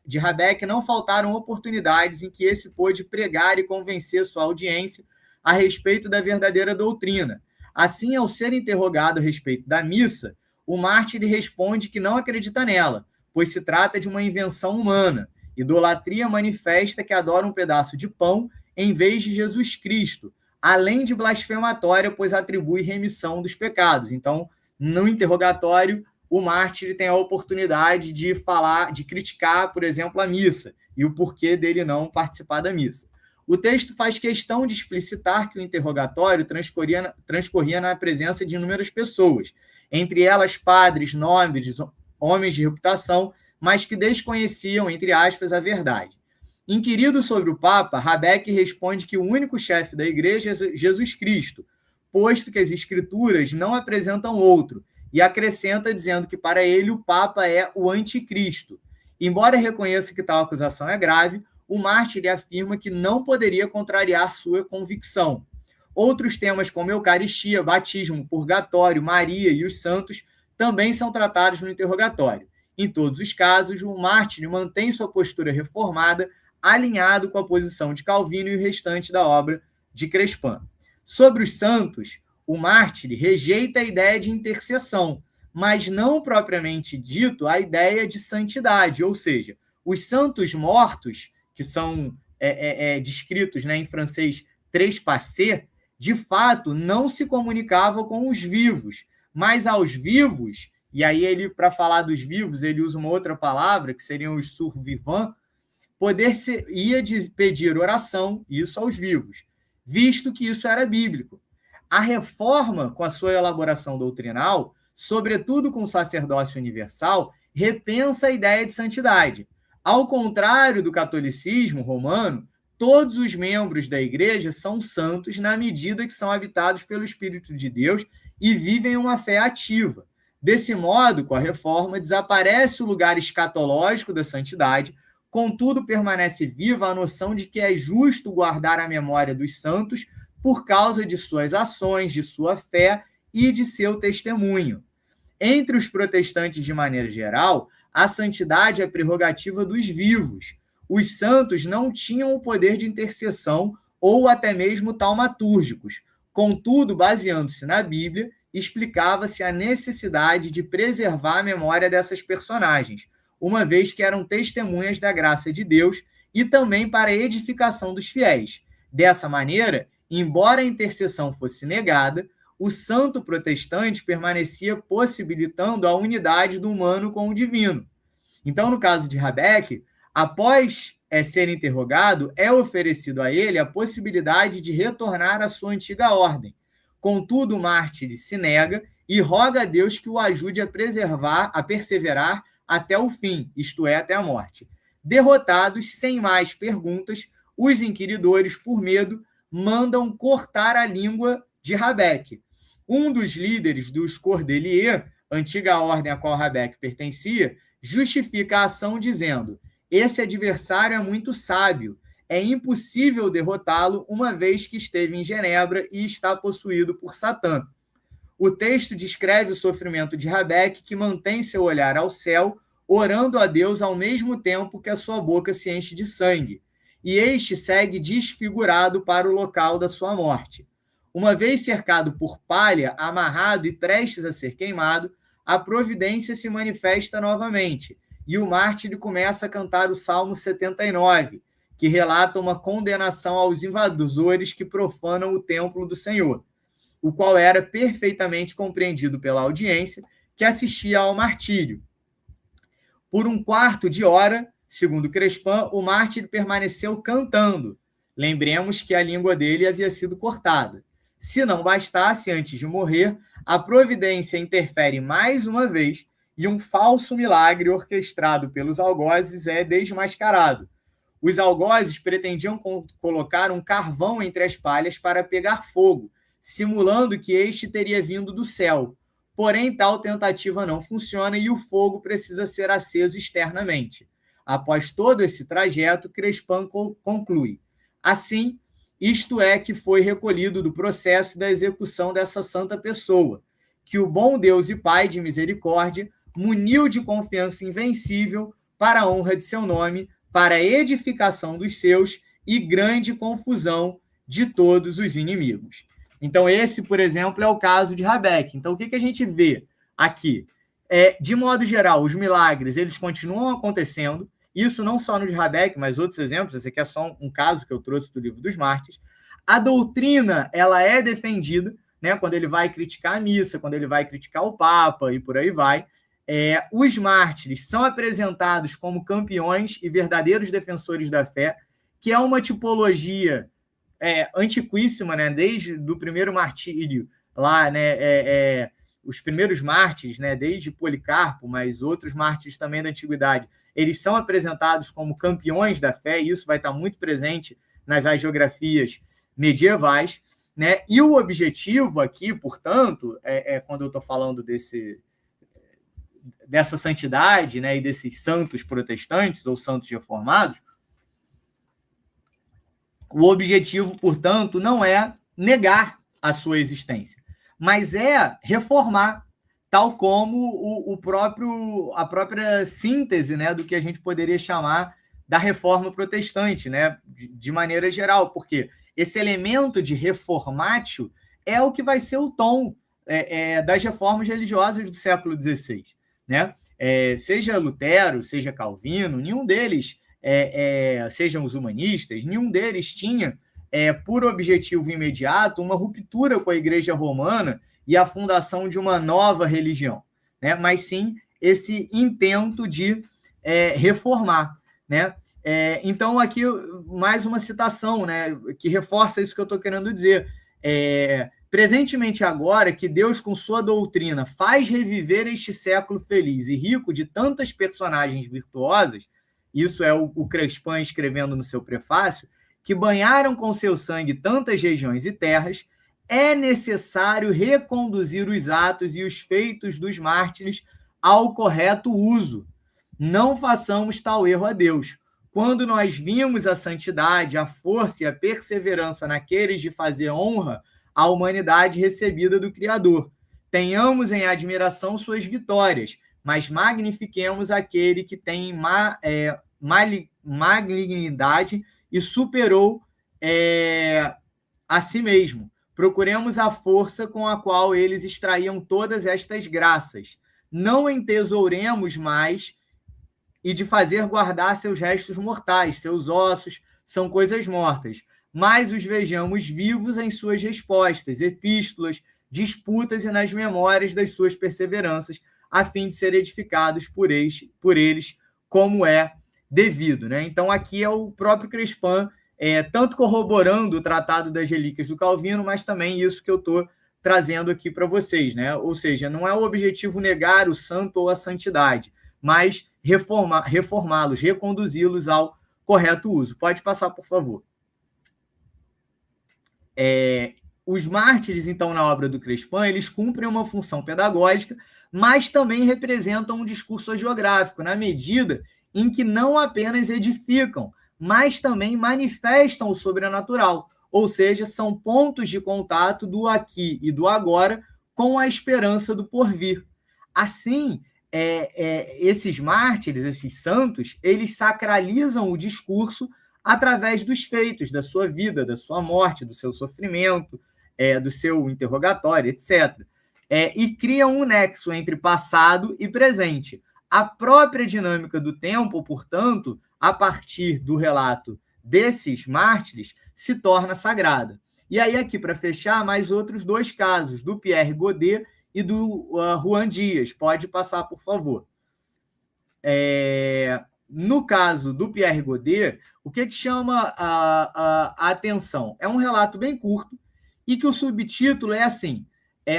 de Rabec, não faltaram oportunidades em que esse pôde pregar e convencer sua audiência a respeito da verdadeira doutrina. Assim, ao ser interrogado a respeito da missa, o mártir responde que não acredita nela, pois se trata de uma invenção humana, idolatria manifesta que adora um pedaço de pão em vez de Jesus Cristo, além de blasfematória, pois atribui remissão dos pecados. Então, no interrogatório, o mártir tem a oportunidade de falar, de criticar, por exemplo, a missa e o porquê dele não participar da missa. O texto faz questão de explicitar que o interrogatório transcorria na presença de inúmeras pessoas, entre elas padres, nobres, homens de reputação, mas que desconheciam, entre aspas, a verdade. Inquirido sobre o Papa, Rabec responde que o único chefe da igreja é Jesus Cristo, posto que as escrituras não apresentam outro, e acrescenta dizendo que para ele o Papa é o anticristo. Embora reconheça que tal acusação é grave, o mártir afirma que não poderia contrariar sua convicção. Outros temas como Eucaristia, batismo, purgatório, Maria e os santos também são tratados no interrogatório. Em todos os casos, o mártir mantém sua postura reformada, alinhado com a posição de Calvino e o restante da obra de Crespin. Sobre os santos, o mártir rejeita a ideia de intercessão, mas não propriamente dito a ideia de santidade, ou seja, os santos mortos, que são descritos, né, em francês trespassés, de fato não se comunicavam com os vivos, mas aos vivos, e aí ele, para falar dos vivos, ele usa uma outra palavra, que seriam os survivants, ia pedir oração, isso aos vivos, visto que isso era bíblico. A reforma, com a sua elaboração doutrinal, sobretudo com o sacerdócio universal, repensa a ideia de santidade. Ao contrário do catolicismo romano, todos os membros da igreja são santos na medida que são habitados pelo Espírito de Deus e vivem uma fé ativa. Desse modo, com a reforma, desaparece o lugar escatológico da santidade, contudo permanece viva a noção de que é justo guardar a memória dos santos por causa de suas ações, de sua fé e de seu testemunho. Entre os protestantes, de maneira geral, a santidade é prerrogativa dos vivos. Os santos não tinham o poder de intercessão ou até mesmo taumatúrgicos. Contudo, baseando-se na Bíblia, explicava-se a necessidade de preservar a memória dessas personagens, uma vez que eram testemunhas da graça de Deus e também para a edificação dos fiéis. Dessa maneira, embora a intercessão fosse negada, o santo protestante permanecia possibilitando a unidade do humano com o divino. Então, no caso de Rabeque, após ser interrogado, é oferecido a ele a possibilidade de retornar à sua antiga ordem. Contudo, o mártir se nega e roga a Deus que o ajude a perseverar até o fim, isto é, até a morte. Derrotados, sem mais perguntas, os inquiridores, por medo, mandam cortar a língua de Rabeque. Um dos líderes dos Cordeliers, antiga ordem a qual Rabeque pertencia, justifica a ação dizendo: esse adversário é muito sábio, é impossível derrotá-lo, uma vez que esteve em Genebra e está possuído por Satã. O texto descreve o sofrimento de Rabeque, que mantém seu olhar ao céu, orando a Deus ao mesmo tempo que a sua boca se enche de sangue, e este segue desfigurado para o local da sua morte. Uma vez cercado por palha, amarrado e prestes a ser queimado, a providência se manifesta novamente, e o mártir começa a cantar o Salmo 79, que relata uma condenação aos invasores que profanam o templo do Senhor, o qual era perfeitamente compreendido pela audiência que assistia ao martírio. Por um quarto de hora, segundo Crespin, o mártir permaneceu cantando. Lembremos que a língua dele havia sido cortada. Se não bastasse, antes de morrer, a providência interfere mais uma vez e um falso milagre orquestrado pelos algozes é desmascarado. Os algozes pretendiam colocar um carvão entre as palhas para pegar fogo, simulando que este teria vindo do céu. Porém, tal tentativa não funciona e o fogo precisa ser aceso externamente. Após todo esse trajeto, Crespin conclui: assim, isto é que foi recolhido do processo da execução dessa santa pessoa, que o bom Deus e Pai de misericórdia muniu de confiança invencível para a honra de seu nome, para a edificação dos seus e grande confusão de todos os inimigos. Então, esse, por exemplo, é o caso de Rabeque. Então, o que a gente vê aqui? De modo geral, os milagres, eles continuam acontecendo, isso não só no de Rabeque, mas outros exemplos, esse aqui é só um caso que eu trouxe do livro dos Mártires. A doutrina, ela é defendida, né, quando ele vai criticar a missa, quando ele vai criticar o Papa e por aí vai. Os mártires são apresentados como campeões e verdadeiros defensores da fé, que é uma tipologia antiquíssima, né? Desde o primeiro martírio, lá, né? Os primeiros mártires, né? Desde Policarpo, mas outros mártires também da antiguidade, eles são apresentados como campeões da fé, e isso vai estar muito presente nas hagiografias medievais, né? E o objetivo aqui, portanto, quando eu estou falando dessa santidade, né, e desses santos protestantes ou santos reformados, o objetivo, portanto, não é negar a sua existência, mas é reformar, tal como a própria síntese, né, do que a gente poderia chamar da reforma protestante, né, de maneira geral, porque esse elemento de reformatio é o que vai ser o tom das reformas religiosas do século XVI. Né? Seja Lutero, seja Calvino, nenhum deles, sejam os humanistas, nenhum deles tinha por objetivo imediato uma ruptura com a Igreja Romana e a fundação de uma nova religião, né? Mas sim esse intento de reformar. Né? Então, aqui mais uma citação, né, que reforça isso que eu estou querendo dizer. Presentemente agora que Deus, com sua doutrina, faz reviver este século feliz e rico de tantas personagens virtuosas, isso é o Crespin escrevendo no seu prefácio, que banharam com seu sangue tantas regiões e terras, é necessário reconduzir os atos e os feitos dos mártires ao correto uso. Não façamos tal erro a Deus. Quando nós vimos a santidade, a força e a perseverança naqueles de fazer honra à humanidade recebida do Criador. Tenhamos em admiração suas vitórias, mas magnifiquemos aquele que tem malignidade e superou a si mesmo. procuremos a força com a qual eles extraíam todas estas graças. Não entesouremos mais e de fazer guardar seus restos mortais, seus ossos, são coisas mortas, mas os vejamos vivos em suas respostas, epístolas, disputas e nas memórias das suas perseveranças, a fim de ser edificados por eles como é devido. Né? Então, aqui é o próprio Crespin, tanto corroborando o Tratado das Relíquias do Calvino, mas também isso que eu estou trazendo aqui para vocês. Né? Ou seja, não é o objetivo negar o santo ou a santidade, mas reformá-los, reconduzi-los ao correto uso. Pode passar, por favor. Os mártires, então, na obra do Crespin, eles cumprem uma função pedagógica, mas também representam um discurso hagiográfico, na medida em que não apenas edificam, mas também manifestam o sobrenatural, ou seja, são pontos de contato do aqui e do agora com a esperança do porvir. Assim, esses mártires, esses santos, eles sacralizam o discurso através dos feitos da sua vida, da sua morte, do seu sofrimento, do seu interrogatório, etc. E criam um nexo entre passado e presente. A própria dinâmica do tempo, portanto, a partir do relato desses mártires, se torna sagrada. E aí, aqui, para fechar, mais outros dois casos, do Pierre Godet e do Juan Dias. Pode passar, por favor. No caso do Pierre Godet, o que chama a atenção? É um relato bem curto e que o subtítulo é assim,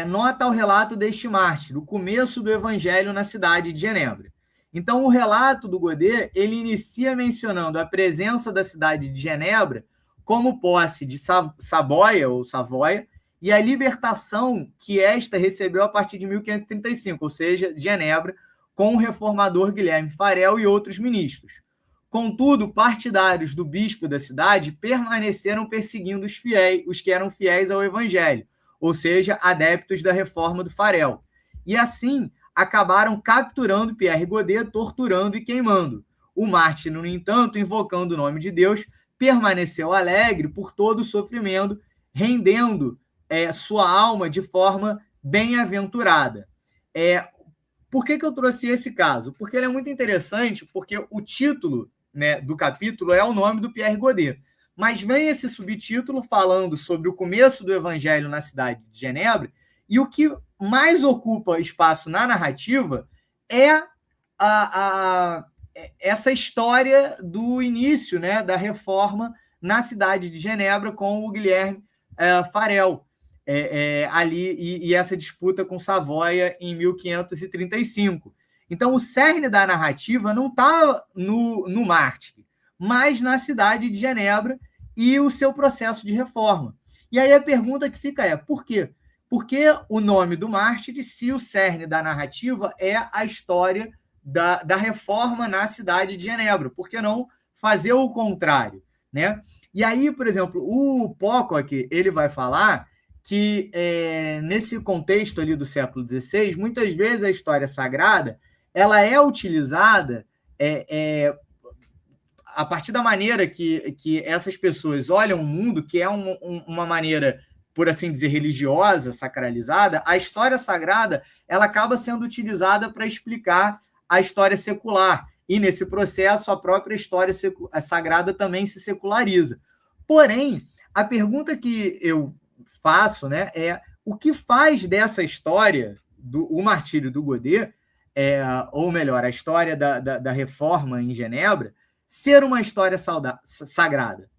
nota ao relato deste mártir, o começo do evangelho na cidade de Genebra. Então, o relato do Godet, ele inicia mencionando a presença da cidade de Genebra como posse de Saboia, ou Savoia, e a libertação que esta recebeu a partir de 1535, ou seja, de Genebra, com o reformador Guilherme Farel e outros ministros. Contudo, partidários do bispo da cidade permaneceram perseguindo os que eram fiéis ao evangelho, ou seja, adeptos da reforma do Farel. E assim, acabaram capturando Pierre Godet, torturando e queimando. O mártir, no entanto, invocando o nome de Deus, permaneceu alegre por todo o sofrimento, rendendo sua alma de forma bem-aventurada. Por que eu trouxe esse caso? Porque ele é muito interessante, porque o título, né, do capítulo é o nome do Pierre Godet. Mas vem esse subtítulo falando sobre o começo do evangelho na cidade de Genebra, e o que mais ocupa espaço na narrativa é essa história do início, né, da reforma na cidade de Genebra com o Guilherme Farel, ali, e essa disputa com Savoia em 1535. Então, o cerne da narrativa não está no mártir, mas na cidade de Genebra e o seu processo de reforma. E aí a pergunta que fica é, por quê? Por que o nome do mártir, se o cerne da narrativa é a história da reforma na cidade de Genebra? Por que não fazer o contrário? Né? E aí, por exemplo, o Pocock, ele vai falar que nesse contexto ali do século XVI, muitas vezes a história sagrada ela é utilizada a partir da maneira que essas pessoas olham o mundo, que é uma maneira, por assim dizer, religiosa, sacralizada. A história sagrada ela acaba sendo utilizada para explicar a história secular. E, nesse processo, a própria história sagrada também se seculariza. Porém, a pergunta que eu faço, né, é o que faz dessa história, o martírio do Godet, ou melhor, a história da reforma em Genebra, ser uma história sagrada.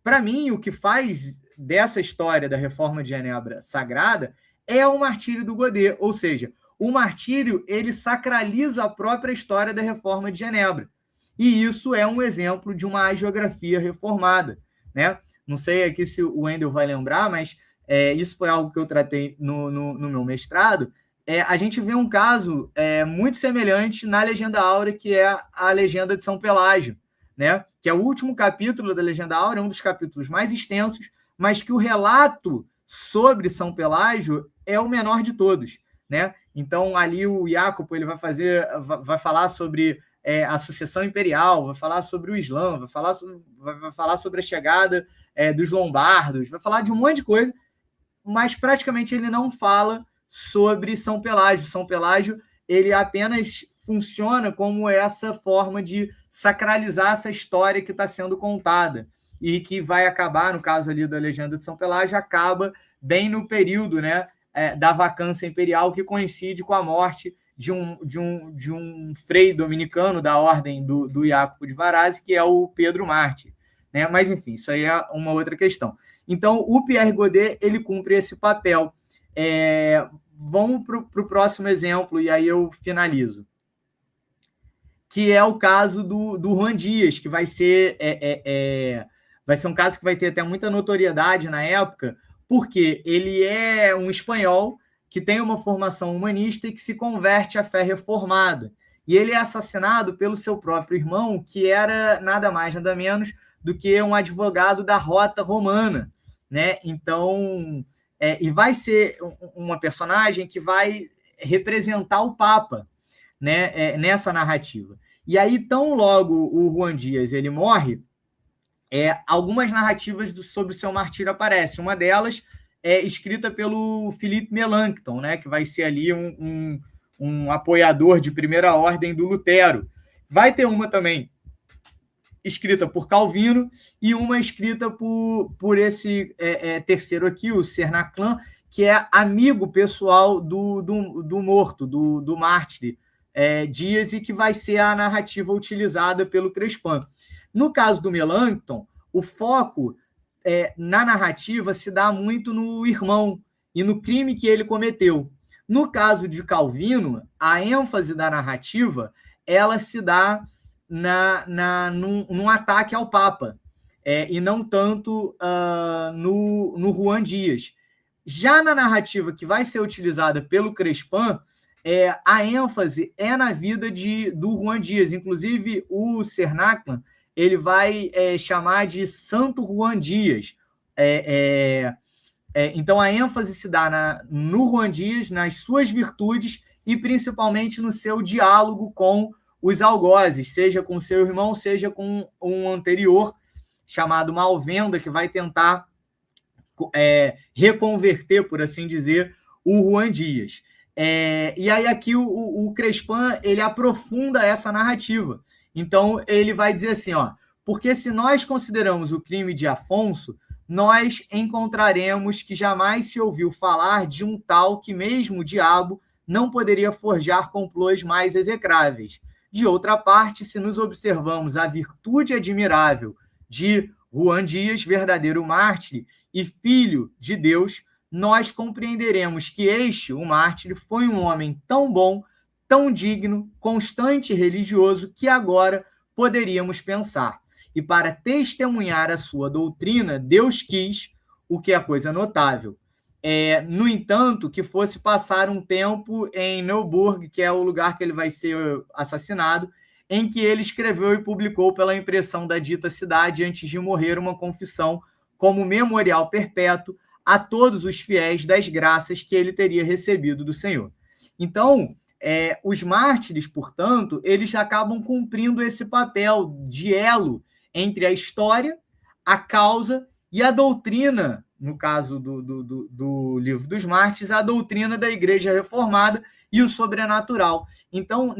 Para mim, o que faz dessa história da reforma de Genebra sagrada é o martírio do Godet, ou seja, o martírio ele sacraliza a própria história da reforma de Genebra. E isso é um exemplo de uma hagiografia reformada. Né? Não sei aqui se o Wendel vai lembrar, mas isso foi algo que eu tratei no meu mestrado. A gente vê um caso muito semelhante na Legenda Áurea, que é a Legenda de São Pelágio, né? Que é o último capítulo da Legenda Áurea, um dos capítulos mais extensos, mas que o relato sobre São Pelágio é o menor de todos. Né? Então, ali o Jacopo ele vai falar sobre a sucessão imperial, vai falar sobre o Islã, vai falar sobre a chegada dos lombardos, vai falar de um monte de coisa, mas praticamente ele não fala sobre São Pelágio. São Pelágio, ele apenas funciona como essa forma de sacralizar essa história que está sendo contada e que vai acabar, no caso ali da legenda de São Pelágio, acaba bem no período, né, da vacância imperial, que coincide com a morte de um frei dominicano da ordem do Jacopo de Varazze, que é o Pedro Mártir, né? Mas, enfim, isso aí é uma outra questão. Então, o Pierre Godet, ele cumpre esse papel. Vamos para o próximo exemplo, e aí eu finalizo. Que é o caso do Juan Dias, que vai ser um caso que vai ter até muita notoriedade na época, porque ele é um espanhol que tem uma formação humanista e que se converte à fé reformada. E ele é assassinado pelo seu próprio irmão, que era nada mais, nada menos do que um advogado da Rota Romana, né? Então, e vai ser uma personagem que vai representar o Papa, né, nessa narrativa. E aí, tão logo o Juan Dias ele morre, algumas narrativas sobre o seu martírio aparecem. Uma delas é escrita pelo Philippe Melanchthon, né, que vai ser ali um apoiador de primeira ordem do Lutero. Vai ter uma também escrita por Calvino e uma escrita por esse terceiro aqui, o Cernaclan, que é amigo pessoal do morto, do mártir Dias, e que vai ser a narrativa utilizada pelo Crespin. No caso do Melanchthon, o foco na narrativa se dá muito no irmão e no crime que ele cometeu. No caso de Calvino, a ênfase da narrativa ela se dá num ataque ao Papa, e não tanto no Juan Dias. Já na narrativa que vai ser utilizada pelo Crespin, a ênfase é na vida do Juan Dias. Inclusive, o Cernaclan ele vai chamar de Santo Juan Dias. Então, a ênfase se dá no Juan Dias, nas suas virtudes e principalmente no seu diálogo com os algozes, seja com seu irmão, seja com um anterior chamado Malvenda, que vai tentar reconverter, por assim dizer, o Juan Dias. E aí aqui o Crespin ele aprofunda essa narrativa. Então ele vai dizer assim, porque se nós consideramos o crime de Afonso, nós encontraremos que jamais se ouviu falar de um tal que mesmo o diabo não poderia forjar complôs mais execráveis. De outra parte, se nos observamos a virtude admirável de Juan Dias, verdadeiro mártir e filho de Deus, nós compreenderemos que este, o mártir, foi um homem tão bom, tão digno, constante e religioso, que agora poderíamos pensar. E para testemunhar a sua doutrina, Deus quis, o que é coisa notável. No entanto, que fosse passar um tempo em Neuburg, que é o lugar que ele vai ser assassinado, em que ele escreveu e publicou pela impressão da dita cidade, antes de morrer, uma confissão como memorial perpétuo a todos os fiéis das graças que ele teria recebido do Senhor. Então, os mártires, portanto, eles acabam cumprindo esse papel de elo entre a história, a causa e a doutrina, no caso do Livro dos Mártires, a doutrina da Igreja Reformada e o sobrenatural. Então,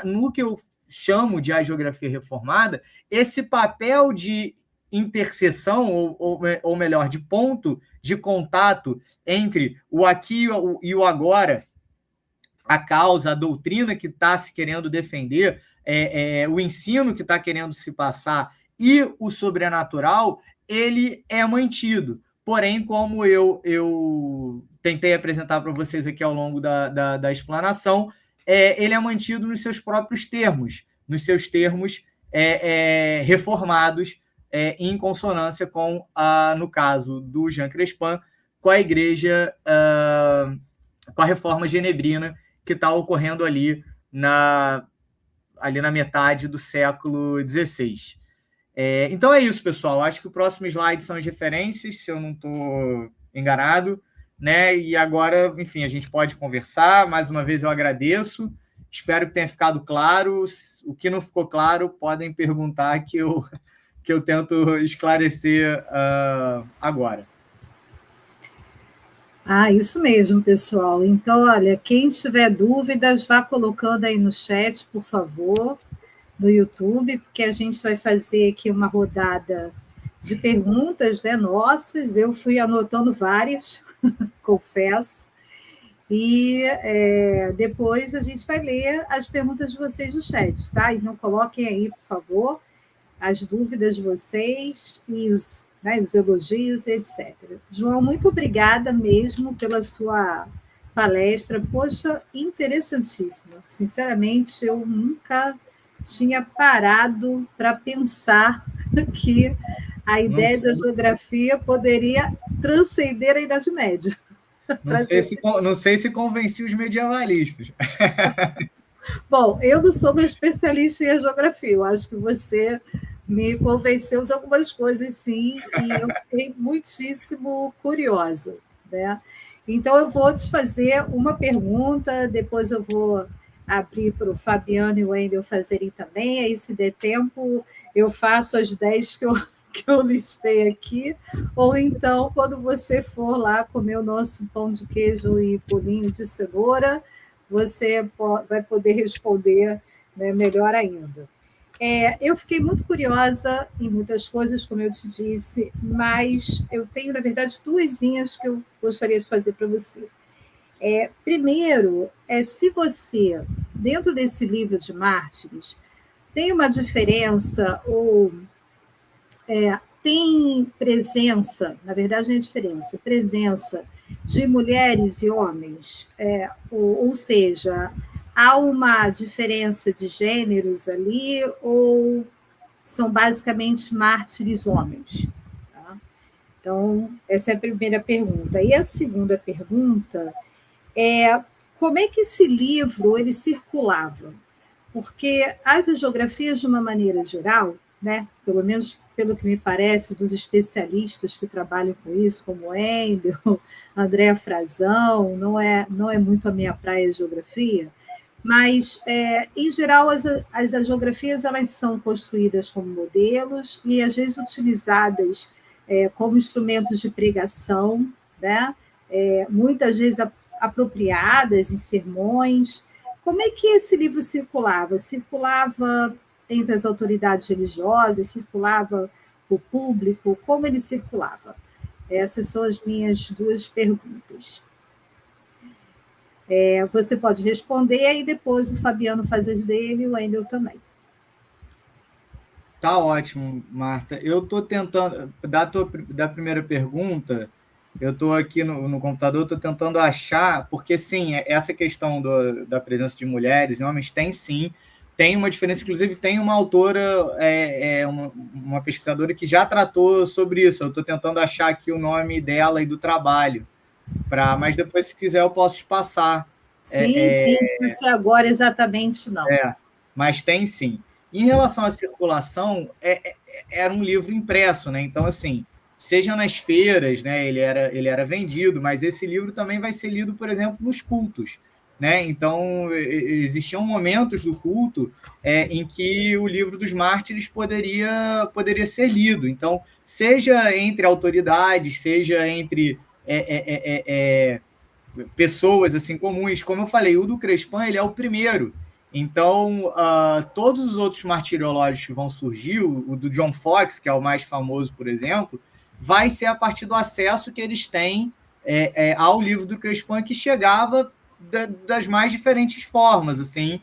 no que eu chamo de hagiografia reformada, esse papel de interseção, ou melhor, de ponto de contato entre o aqui e o agora, a causa, a doutrina que está se querendo defender, o ensino que está querendo se passar e o sobrenatural, ele é mantido. Porém, como eu tentei apresentar para vocês aqui ao longo da explanação, ele é mantido nos seus próprios termos, nos seus termos reformados, em consonância com, no caso do Jean Crespin, com a Igreja, com a Reforma Genebrina, que está ocorrendo ali na metade do século XVI. Então é isso, pessoal. Acho que o próximo slide são as referências, se eu não estou enganado, né? E agora, enfim, a gente pode conversar. Mais uma vez eu agradeço. Espero que tenha ficado claro. O que não ficou claro, podem perguntar que eu tento esclarecer agora. Isso mesmo, pessoal. Então, olha, quem tiver dúvidas, vá colocando aí no chat, por favor, no YouTube, porque a gente vai fazer aqui uma rodada de perguntas, né, nossas. Eu fui anotando várias, confesso. E depois a gente vai ler as perguntas de vocês no chat, tá? Então, coloquem aí, por favor, as dúvidas de vocês e os elogios, etc. João, muito obrigada mesmo pela sua palestra. Poxa, interessantíssima. Sinceramente, eu nunca tinha parado para pensar que a ideia da geografia poderia transcender a Idade Média. Não sei se convenci os medievalistas. Bom, eu não sou uma especialista em geografia, eu acho que você me convenceu de algumas coisas, sim, e eu fiquei muitíssimo curiosa, né? Então, eu vou te fazer uma pergunta, depois eu vou abrir para o Fabiano e o Wendel fazerem também, aí, se der tempo, eu faço as 10 que eu listei aqui, ou então, quando você for lá comer o nosso pão de queijo e pulinho de cenoura, você vai poder responder, né, melhor ainda. Eu fiquei muito curiosa em muitas coisas, como eu te disse, mas eu tenho, na verdade, duasinhas que eu gostaria de fazer para você. Primeiro, se você, dentro desse livro de Mártires, tem uma diferença ou tem presença, na verdade não é diferença, presença de mulheres e homens, ou seja, há uma diferença de gêneros ali, ou são basicamente mártires homens? Tá? Então, essa é a primeira pergunta. E a segunda pergunta é como é que esse livro ele circulava? Porque as geografias, de uma maneira geral, né, pelo menos pelo que me parece, dos especialistas que trabalham com isso, como Wendel, André Frazão, não é muito a minha praia de geografia, mas, em geral, as geografias elas são construídas como modelos e, às vezes, utilizadas como instrumentos de pregação, né? Muitas vezes apropriadas em sermões. Como é que esse livro circulava? Circulava entre as autoridades religiosas, circulava o público, como ele circulava? Essas são as minhas duas perguntas. Você pode responder, e depois o Fabiano faz as dele e o Wendel também. Tá ótimo, Marta. Eu estou tentando, da primeira pergunta, eu estou aqui no computador, estou tentando achar, porque sim, essa questão da presença de mulheres e homens tem sim, tem uma diferença, inclusive tem uma autora, uma pesquisadora que já tratou sobre isso. Eu estou tentando achar aqui o nome dela e do trabalho, mas depois, se quiser, eu posso te passar. Sim, não precisa ser agora exatamente, não. Mas tem sim. Em relação à circulação, era um livro impresso, né? Então, assim, seja nas feiras, né, ele era vendido, mas esse livro também vai ser lido, por exemplo, nos cultos, né? Então, existiam momentos do culto em que o livro dos mártires poderia ser lido. Então, seja entre autoridades, seja entre pessoas assim comuns, como eu falei, o do Crespin ele é o primeiro. Então, todos os outros martiriológios que vão surgir, o do John Fox, que é o mais famoso, por exemplo, vai ser a partir do acesso que eles têm ao livro do Crespin, que chegava das mais diferentes formas, assim,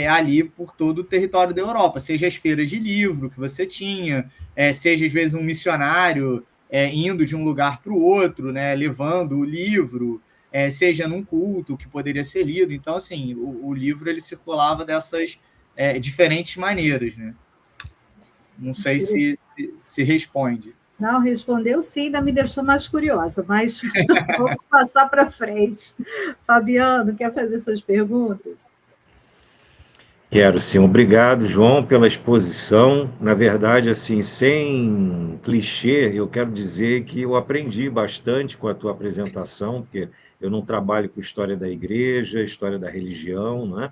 ali por todo o território da Europa, seja as feiras de livro que você tinha, seja às vezes um missionário indo de um lugar para o outro, né, levando o livro, seja num culto que poderia ser lido. Então, assim, o livro ele circulava dessas diferentes maneiras, né? Não sei se responde. Não, respondeu sim, ainda me deixou mais curiosa, mas vamos passar para frente. Fabiano, quer fazer suas perguntas? Quero sim. Obrigado, João, pela exposição. Na verdade, assim, sem clichê, eu quero dizer que eu aprendi bastante com a tua apresentação, porque eu não trabalho com história da igreja, história da religião, né?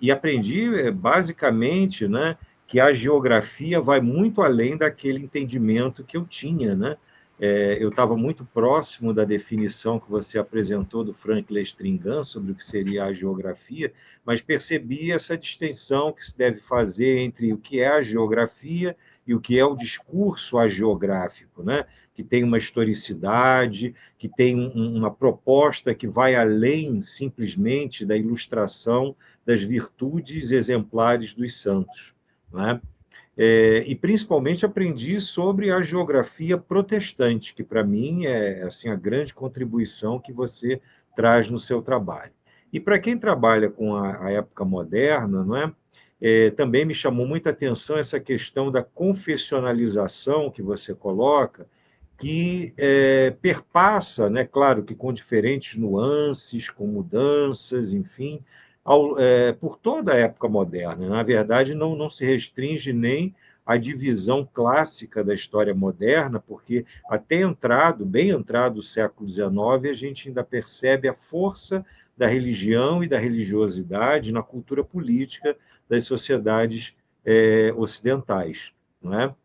E aprendi basicamente, né, que a geografia vai muito além daquele entendimento que eu tinha, né? Eu estava muito próximo da definição que você apresentou do Frank Lestringan sobre o que seria a geografia, mas percebi essa distinção que se deve fazer entre o que é a geografia e o que é o discurso agiográfico, né? Que tem uma historicidade, que tem uma proposta que vai além simplesmente da ilustração das virtudes exemplares dos santos, né? E principalmente aprendi sobre a geografia protestante, que para mim é assim a grande contribuição que você traz no seu trabalho. E para quem trabalha com a época moderna, não é? Também me chamou muita atenção essa questão da confessionalização que você coloca, que perpassa, né, claro que com diferentes nuances, com mudanças, enfim, por toda a época moderna. Na verdade, não se restringe nem à divisão clássica da história moderna, porque até bem entrado o século XIX, a gente ainda percebe a força da religião e da religiosidade na cultura política das sociedades ocidentais, não é?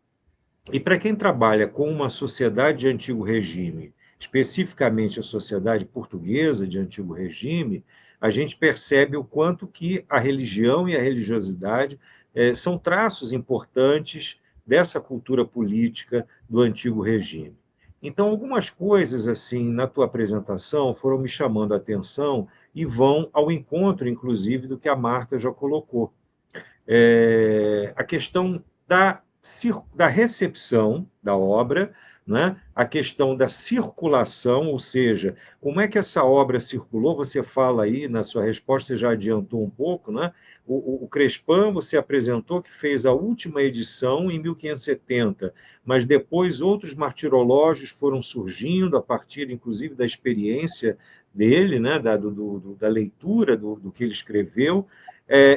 E para quem trabalha com uma sociedade de antigo regime, especificamente a sociedade portuguesa de antigo regime, a gente percebe o quanto que a religião e a religiosidade são traços importantes dessa cultura política do antigo regime. Então, algumas coisas assim na tua apresentação foram me chamando a atenção e vão ao encontro, inclusive, do que a Marta já colocou. A questão da recepção da obra, né? A questão da circulação, ou seja, como é que essa obra circulou, você fala aí, na sua resposta, você já adiantou um pouco, né? O Crespin, você apresentou que fez a última edição em 1570, mas depois outros martirológios foram surgindo, a partir, inclusive, da experiência dele, né? Da leitura do que ele escreveu.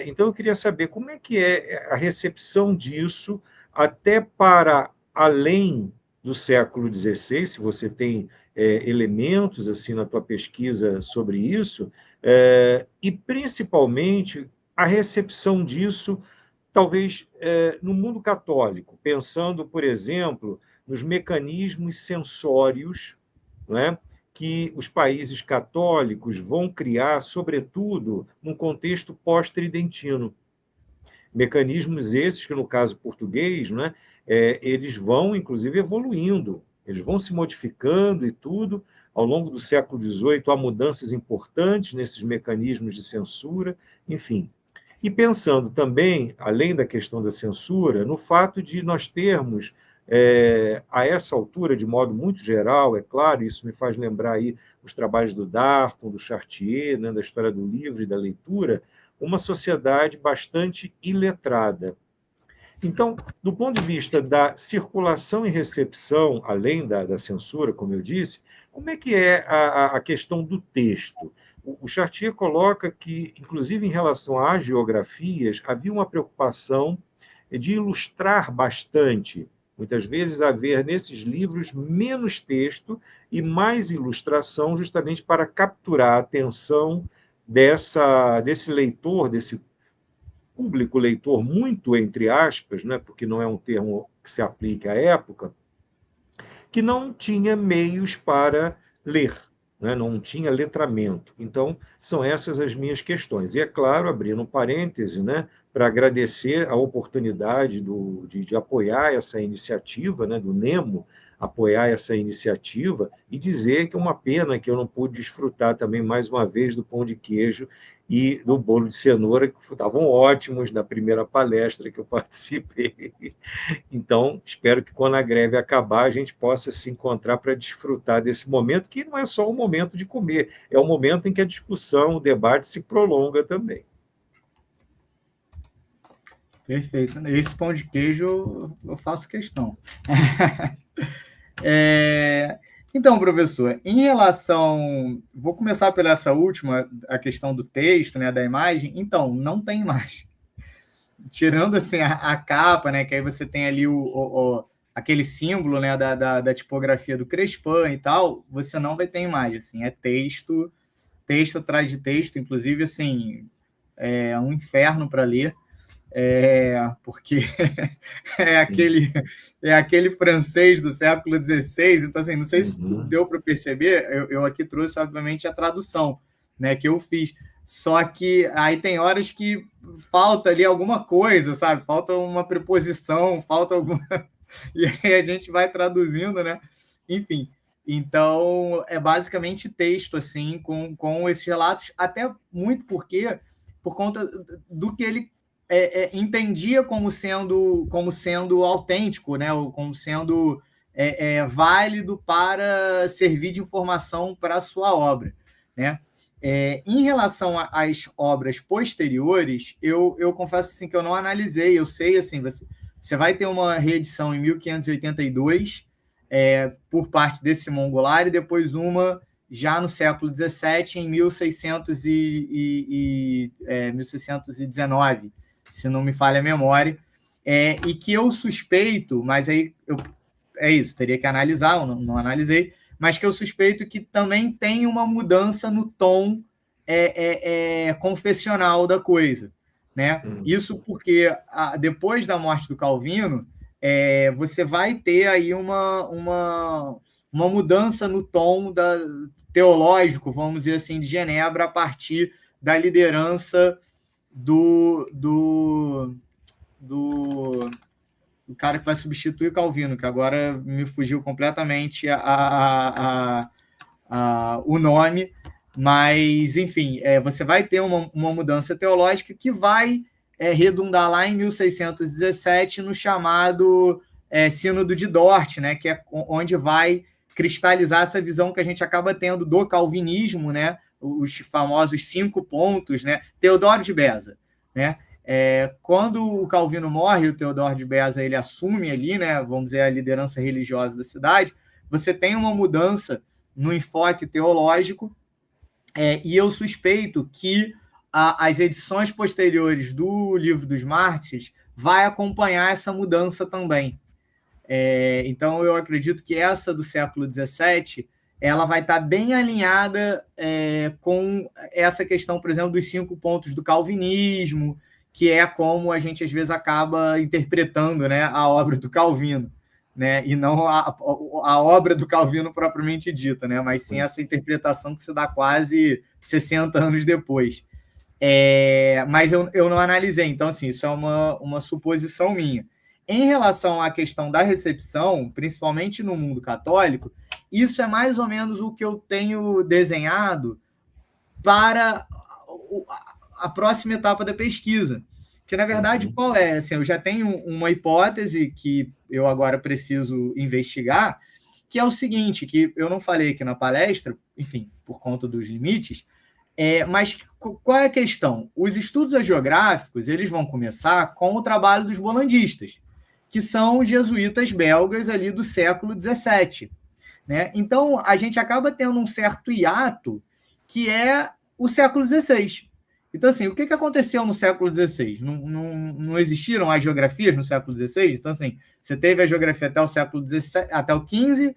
Então, eu queria saber como é que é a recepção disso, até para além do século XVI, se você tem elementos assim na tua pesquisa sobre isso, e principalmente a recepção disso, talvez no mundo católico, pensando, por exemplo, nos mecanismos sensórios, não é? Que os países católicos vão criar, sobretudo, num contexto pós-tridentino. Mecanismos esses que, no caso português, né, eles vão, inclusive, evoluindo, eles vão se modificando e tudo. Ao longo do século XVIII, há mudanças importantes nesses mecanismos de censura, enfim. E pensando também, além da questão da censura, no fato de nós termos, a essa altura, de modo muito geral, é claro, isso me faz lembrar aí os trabalhos do Darton, do Chartier, né, da história do livro e da leitura, uma sociedade bastante iletrada. Então, do ponto de vista da circulação e recepção, além da censura, como eu disse, como é que é a questão do texto? O Chartier coloca que, inclusive em relação às geografias, havia uma preocupação de ilustrar bastante, muitas vezes haver nesses livros menos texto e mais ilustração, justamente para capturar a atenção desse leitor, desse público leitor, muito entre aspas, né, porque não é um termo que se aplique à época, que não tinha meios para ler, né, não tinha letramento. Então, são essas as minhas questões. E, é claro, abrindo um parêntese, né, para agradecer a oportunidade de apoiar essa iniciativa, né, do Nemo, apoiar essa iniciativa e dizer que é uma pena que eu não pude desfrutar também, mais uma vez, do pão de queijo e do bolo de cenoura, que estavam ótimos na primeira palestra que eu participei. Então, espero que quando a greve acabar, a gente possa se encontrar para desfrutar desse momento, que não é só o momento de comer, é o momento em que a discussão, o debate se prolonga também. Perfeito. Esse pão de queijo eu faço questão. Então, professor, em relação... Vou começar pela essa última, a questão do texto, né, da imagem. Então, não tem imagem. Tirando assim, a capa, né, que aí você tem ali aquele símbolo, né, da tipografia do Crespin e tal, você não vai ter imagem. Assim, é texto atrás de texto. Inclusive, assim, é um inferno para ler. porque é aquele francês do século XVI, então, assim, não sei se deu para perceber, eu aqui trouxe, obviamente, a tradução, né, que eu fiz, só que aí tem horas que falta ali alguma coisa, sabe? Falta uma preposição, falta alguma... E aí a gente vai traduzindo, né? Enfim, então é basicamente texto, assim, com esses relatos, até muito por conta do que ele entendia como sendo autêntico, né? Ou como sendo válido para servir de informação para a sua obra, né? Em relação às obras posteriores, eu confesso assim, que eu não analisei, eu sei, assim, você vai ter uma reedição em 1582 por parte desse Simão Goulart, e depois uma já no século XVII, em 1619, se não me falha a memória, e que eu suspeito, mas aí é isso, teria que analisar, eu não analisei, mas que eu suspeito que também tem uma mudança no tom confessional da coisa, né? Isso porque depois da morte do Calvino, você vai ter aí uma mudança no tom teológico, vamos dizer assim, de Genebra, a partir da liderança do cara que vai substituir Calvino, que agora me fugiu completamente o nome, mas, enfim, você vai ter uma mudança teológica que vai redundar lá em 1617 no chamado Sínodo de Dort, né, que é onde vai cristalizar essa visão que a gente acaba tendo do calvinismo, né, os famosos 5 pontos, né, Teodoro de Beza, né, quando o Calvino morre, o Teodoro de Beza ele assume ali, né, vamos dizer, a liderança religiosa da cidade, você tem uma mudança no enfoque teológico, e eu suspeito que as edições posteriores do Livro dos Mártires vai acompanhar essa mudança também. Então, eu acredito que essa do século XVII ela vai estar bem alinhada com essa questão, por exemplo, dos 5 pontos do calvinismo, que é como a gente, às vezes, acaba interpretando, né, a obra do Calvino, né, e não a obra do Calvino propriamente dita, né, mas sim essa interpretação que se dá quase 60 anos depois. Mas eu não analisei, então, assim, isso é uma suposição minha. Em relação à questão da recepção, principalmente no mundo católico, isso é mais ou menos o que eu tenho desenhado para a próxima etapa da pesquisa. Que, na verdade, qual é? Assim, eu já tenho uma hipótese que eu agora preciso investigar, que é o seguinte, que eu não falei aqui na palestra, enfim, por conta dos limites, mas qual é a questão? Os estudos hagiográficos eles vão começar com o trabalho dos bolandistas, que são os jesuítas belgas ali do século XVII. Né? Então, a gente acaba tendo um certo hiato, que é o século XVI. Então, assim, o que aconteceu no século XVI? Não existiram as geografias no século XVI? Então, assim, você teve a geografia até o século XVII, até o XV,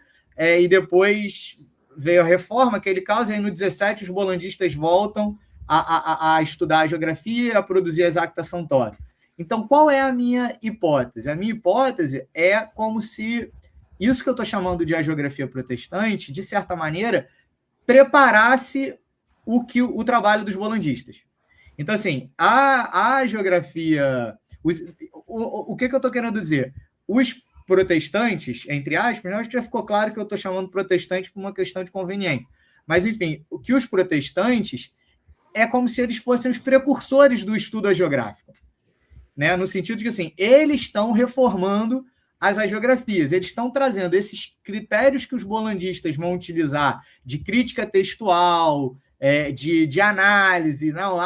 e depois veio a reforma, aquele caos, e aí no XVII os bolandistas voltam a estudar a geografia, a produzir as Acta Santoro. Então, qual é a minha hipótese? A minha hipótese é como se isso que eu estou chamando de hagiografia protestante, de certa maneira, preparasse o trabalho dos bolandistas. Então, assim, a geografia... O que eu estou querendo dizer? Os protestantes, entre aspas, acho que já ficou claro que eu estou chamando protestantes por uma questão de conveniência. Mas, enfim, o que os protestantes é como se eles fossem os precursores do estudo hagiográfico. Né? No sentido de que, assim, eles estão reformando as hagiografias, eles estão trazendo esses critérios que os bolandistas vão utilizar de crítica textual, de análise, não,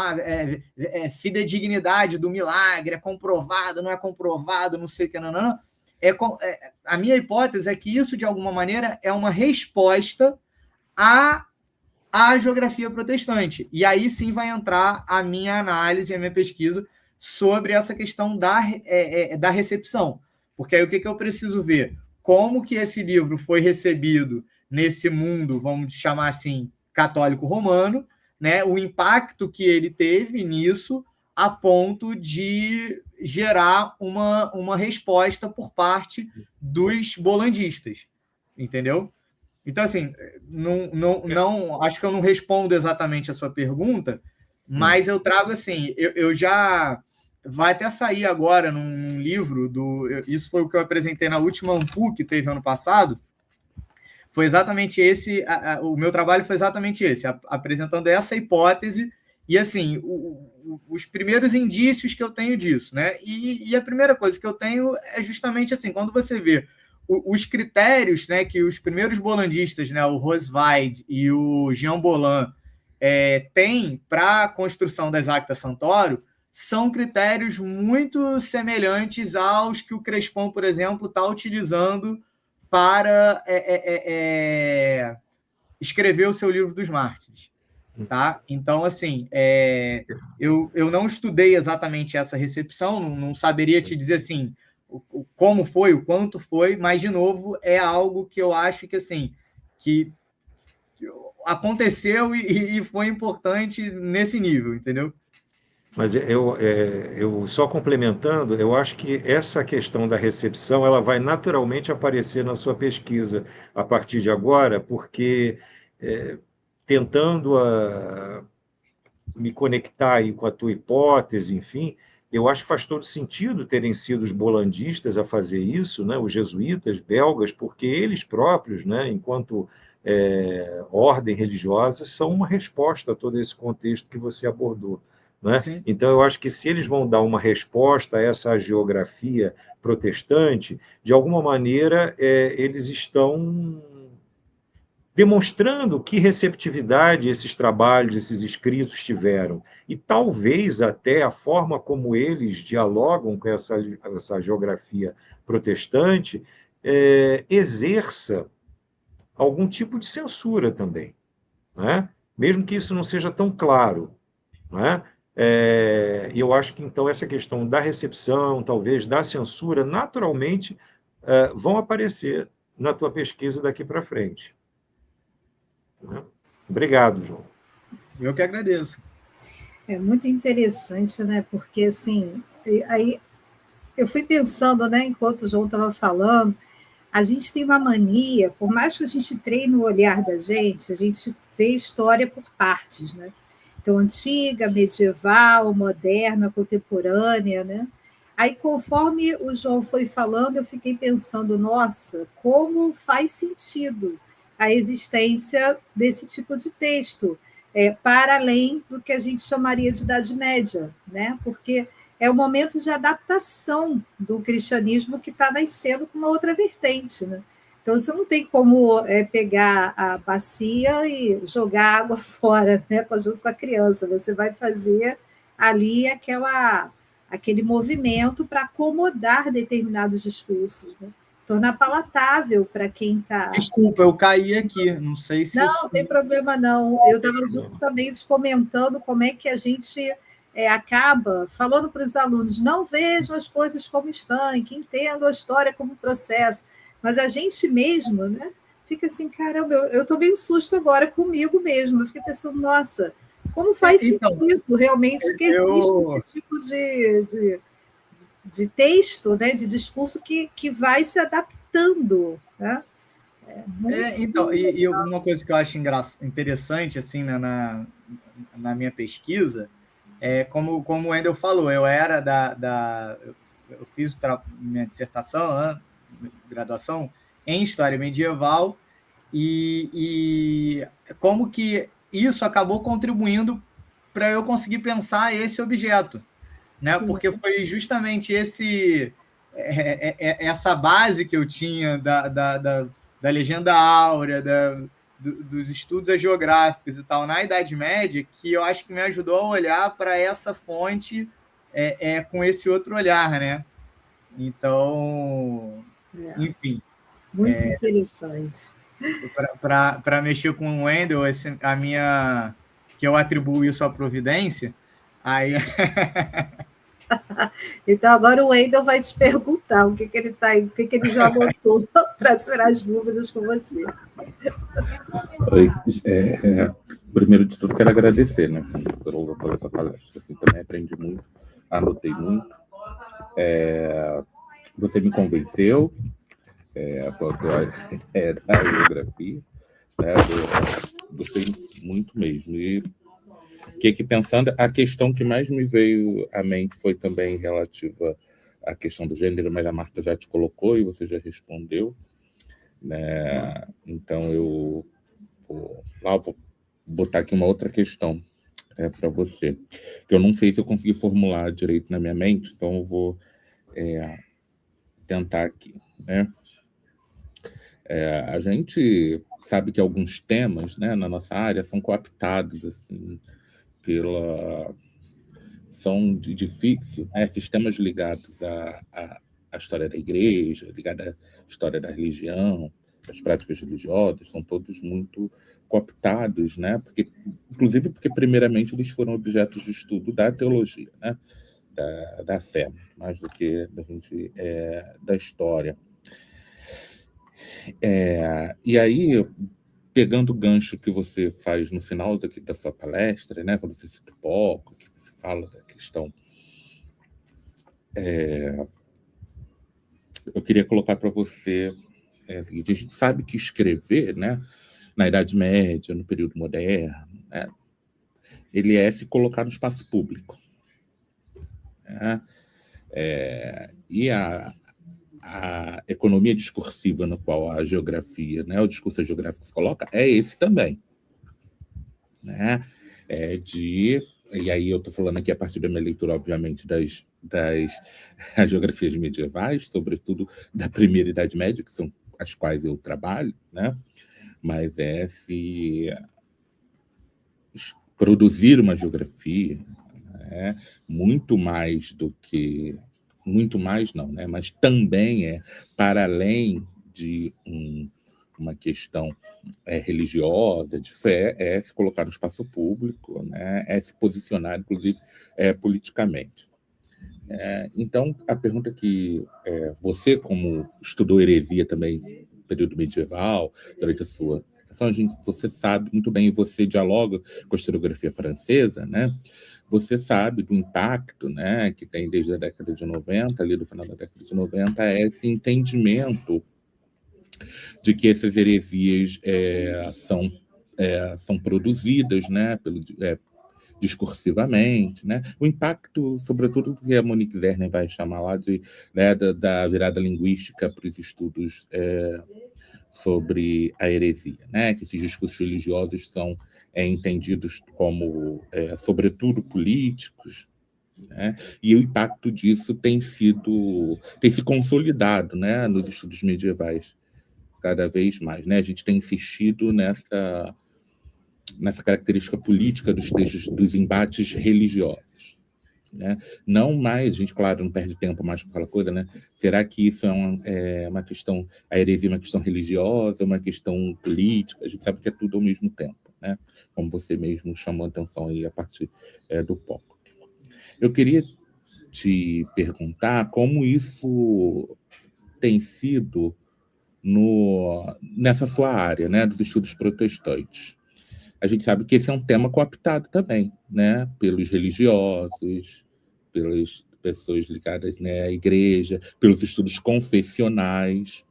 fidedignidade do milagre, é comprovado, não é comprovado, não sei o que, não. A minha hipótese é que isso, de alguma maneira, é uma resposta à geografia protestante. E aí sim vai entrar a minha análise, a minha pesquisa sobre essa questão da recepção. Porque aí o que eu preciso ver? Como que esse livro foi recebido nesse mundo, vamos chamar assim, católico romano, né? O impacto que ele teve nisso, a ponto de gerar uma resposta por parte dos bolandistas, entendeu? Então, assim, não acho que eu não respondo exatamente a sua pergunta, mas eu trago assim, eu já... Vai até sair agora num livro, isso foi o que eu apresentei na última Ampu que teve ano passado, foi exatamente esse, o meu trabalho foi exatamente esse, apresentando essa hipótese, e assim, os primeiros indícios que eu tenho disso, né? E a primeira coisa que eu tenho é justamente assim, quando você vê os critérios, né, que os primeiros bolandistas, né, o Roswald e o Jean Bolan, têm para a construção das Acta Santoro, são critérios muito semelhantes aos que o Crespon, por exemplo, está utilizando para escrever o seu livro dos mártires. Tá? Então, assim, eu não estudei exatamente essa recepção, não saberia te dizer assim, como foi, o quanto foi, mas, de novo, é algo que eu acho que, assim, que aconteceu e foi importante nesse nível, entendeu? Mas eu só complementando, eu acho que essa questão da recepção ela vai naturalmente aparecer na sua pesquisa a partir de agora, porque tentando me conectar aí com a tua hipótese, enfim, eu acho que faz todo sentido terem sido os bolandistas a fazer isso, né, os jesuítas belgas, porque eles próprios, né, enquanto ordem religiosa, são uma resposta a todo esse contexto que você abordou. Né? Então, eu acho que se eles vão dar uma resposta a essa geografia protestante, de alguma maneira, eles estão demonstrando que receptividade esses trabalhos, esses escritos tiveram. E talvez até a forma como eles dialogam com essa geografia protestante exerça algum tipo de censura também. Né? Mesmo que isso não seja tão claro. Né? E eu acho que, então, essa questão da recepção, talvez da censura, naturalmente vão aparecer na tua pesquisa daqui para frente. Obrigado, João. Eu que agradeço. É muito interessante, né? Porque, assim, aí eu fui pensando, né, enquanto o João estava falando, a gente tem uma mania, por mais que a gente treine o olhar da gente, a gente vê história por partes, né? Então, antiga, medieval, moderna, contemporânea, né? Aí, conforme o João foi falando, eu fiquei pensando, nossa, como faz sentido a existência desse tipo de texto, para além do que a gente chamaria de Idade Média, né? Porque é o momento de adaptação do cristianismo que está nascendo com uma outra vertente, né? Então, você não tem como pegar a bacia e jogar água fora, né, junto com a criança. Você vai fazer ali aquele movimento para acomodar determinados discursos, né? Tornar palatável para quem está... Desculpa, eu caí aqui, não sei se... Não tem problema não. Eu estava justamente comentando como é que a gente acaba falando para os alunos, não vejam as coisas como estão, que entendam a história como processo. Mas a gente mesmo, né, fica assim, caramba, eu tomei um susto agora comigo mesmo. Eu fiquei pensando, nossa, como faz sentido realmente que existe esse tipo de texto, né, de discurso que vai se adaptando, né? Então, e uma coisa que eu acho interessante assim, né, na minha pesquisa como o Wendel falou, eu era eu fiz minha dissertação, graduação em História Medieval, e como que isso acabou contribuindo para eu conseguir pensar esse objeto, né? Porque foi justamente essa base que eu tinha da legenda áurea, dos estudos geográficos e tal na Idade Média, que eu acho que me ajudou a olhar para essa fonte com esse outro olhar, né? Então, enfim. Muito interessante. Para mexer com o Wendel, que eu atribuo isso à providência, aí... Então, agora o Wendel vai te perguntar o que ele já anotou para tirar as dúvidas com você. Primeiro de tudo, quero agradecer, né, por essa palestra. Assim, também aprendi muito, anotei muito. Você me convenceu da geografia, né? Gostei muito mesmo. E fiquei aqui pensando, a questão que mais me veio à mente foi também relativa à questão do gênero, mas a Marta já te colocou e você já respondeu, né? Então, eu vou botar aqui uma outra questão para você, que eu não sei se eu consegui formular direito na minha mente, então eu vou tentar aqui, né? A gente sabe que alguns temas, né, na nossa área são cooptados assim, são difícil, né? Sistemas ligados à história da igreja, ligados à história da religião, as práticas religiosas, são todos muito cooptados, né? Inclusive porque, primeiramente, eles foram objetos de estudo da teologia, né? Da fé, mais do que da história. E aí, pegando o gancho que você faz no final da sua palestra, né? Quando você cita pouco, que você fala da questão, eu queria colocar para você a gente sabe que escrever, né, na Idade Média, no período moderno, né, ele se colocar no espaço público, né? E a economia discursiva na qual a geografia, né, o discurso geográfico se coloca, esse também, né? E aí eu estou falando aqui a partir da minha leitura, obviamente, das geografias medievais, sobretudo da primeira Idade Média, que são as quais eu trabalho, né? Mas se produzir uma geografia, né? Muito mais não, né? Mas também para além de uma questão religiosa, de fé, se colocar no espaço público, né? Se posicionar, inclusive, politicamente. Então, a pergunta que você, como estudou heresia também no período medieval, durante a sua sessão, você sabe muito bem, e você dialoga com a historiografia francesa, né? Você sabe do impacto, né, que tem desde a década de 90, ali do final da década de 90, esse entendimento de que essas heresias são produzidas, né, discursivamente, né? O impacto, sobretudo, que a Monique Werner vai chamar lá da virada linguística para os estudos sobre a heresia, né? Que esses discursos religiosos são entendidos como, sobretudo, políticos, né? E o impacto disso tem se consolidado, né, nos estudos medievais cada vez mais, né? A gente tem insistido nessa característica política dos textos, dos embates religiosos, né? Não mais, a gente, claro, não perde tempo mais com aquela coisa, né? Será que isso é uma questão, a heresia é uma questão religiosa, uma questão política? A gente sabe que é tudo ao mesmo tempo, né? Como você mesmo chamou a atenção aí a partir do Pocock. Eu queria te perguntar como isso tem sido nessa sua área, né, dos estudos protestantes. A gente sabe que esse é um tema cooptado também, né, pelos religiosos, pelas pessoas ligadas, né, à igreja, pelos estudos confessionais.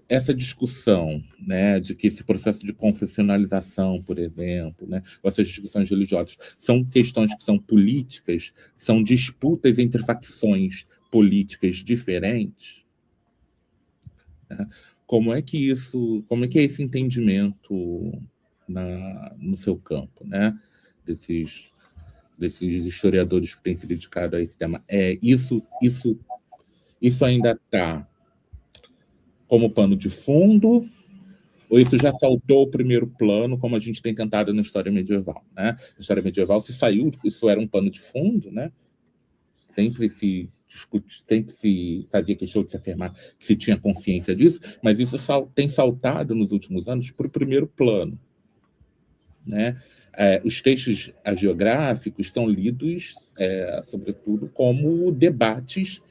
Essa discussão, né, de que esse processo de confessionalização, por exemplo, né, ou essas discussões religiosas, são questões que são políticas, são disputas entre facções políticas diferentes, né? Como é que é esse entendimento no seu campo, né? Desses historiadores que têm se dedicado a esse tema? Isso ainda está como pano de fundo, ou isso já saltou o primeiro plano, como a gente tem tentado na história medieval, né? Na história medieval se saiu, isso era um pano de fundo, né? Sempre se fazia questão de se afirmar que se tinha consciência disso, mas isso tem saltado nos últimos anos para o primeiro plano, né? Os textos geográficos são lidos, sobretudo, como debates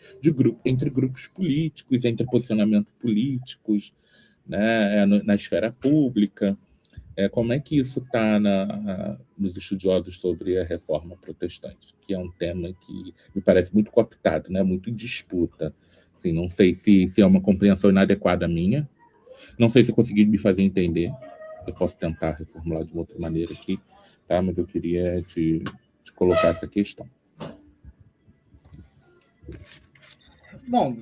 entre grupos políticos, entre posicionamentos políticos, né, na esfera pública. Como é que isso está nos estudiosos sobre a reforma protestante, que é um tema que me parece muito cooptado, né, muito em disputa. Assim, não sei se é uma compreensão inadequada minha, não sei se eu consegui me fazer entender. Eu posso tentar reformular de uma outra maneira aqui, tá? Mas eu queria te colocar essa questão. Bom,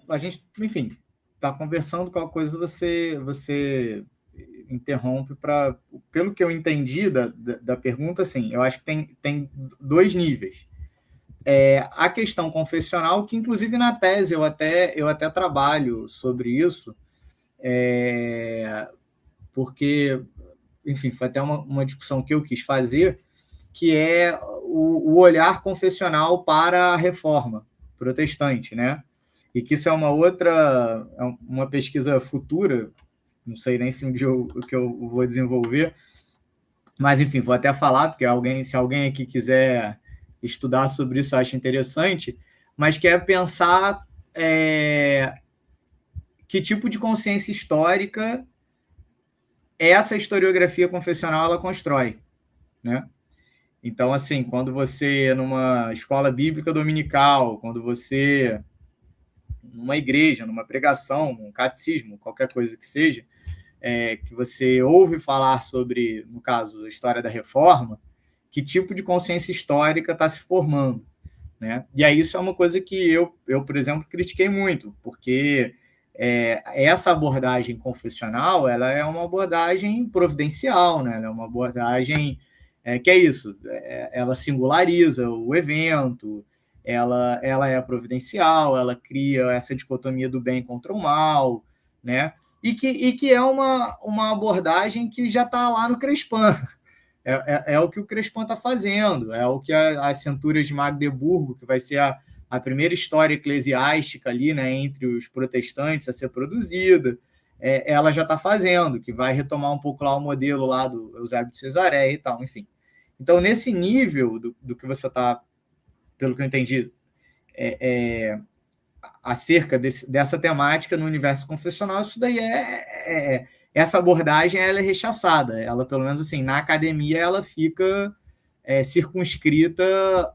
a gente, enfim, está conversando, qualquer coisa você interrompe para... Pelo que eu entendi da pergunta, assim, eu acho que tem dois níveis. A questão confessional, que inclusive na tese eu até trabalho sobre isso, porque, enfim, foi até uma discussão que eu quis fazer, que é o olhar confessional para a reforma protestante, né? E que isso é uma pesquisa futura, não sei nem se um dia que eu vou desenvolver, mas, enfim, vou até falar, porque se alguém aqui quiser estudar sobre isso, eu acho interessante, mas que é pensar que tipo de consciência histórica essa historiografia confessional ela constrói, né? Então, assim, quando você, numa escola bíblica dominical, quando você, numa igreja, numa pregação, num catecismo, qualquer coisa que seja, que você ouve falar sobre, no caso, a história da reforma, que tipo de consciência histórica está se formando, né? E aí isso é uma coisa que eu, por exemplo, critiquei muito, porque essa abordagem confessional ela é uma abordagem providencial, né? Ela é uma abordagem que é isso, ela singulariza o evento, ela é providencial, ela cria essa dicotomia do bem contra o mal, né? E que é uma abordagem que já está lá no Crespin. É o que o Crespin está fazendo, é o que as Centúrias de Magdeburgo, que vai ser a primeira história eclesiástica ali, né, entre os protestantes a ser produzida, ela já está fazendo, que vai retomar um pouco lá o modelo lá do Eusébio de Cesareia e tal, enfim. Então, nesse nível do que você está, pelo que eu entendi, acerca dessa temática no universo confessional, isso daí essa abordagem ela é rechaçada. Ela, pelo menos assim, na academia, ela fica circunscrita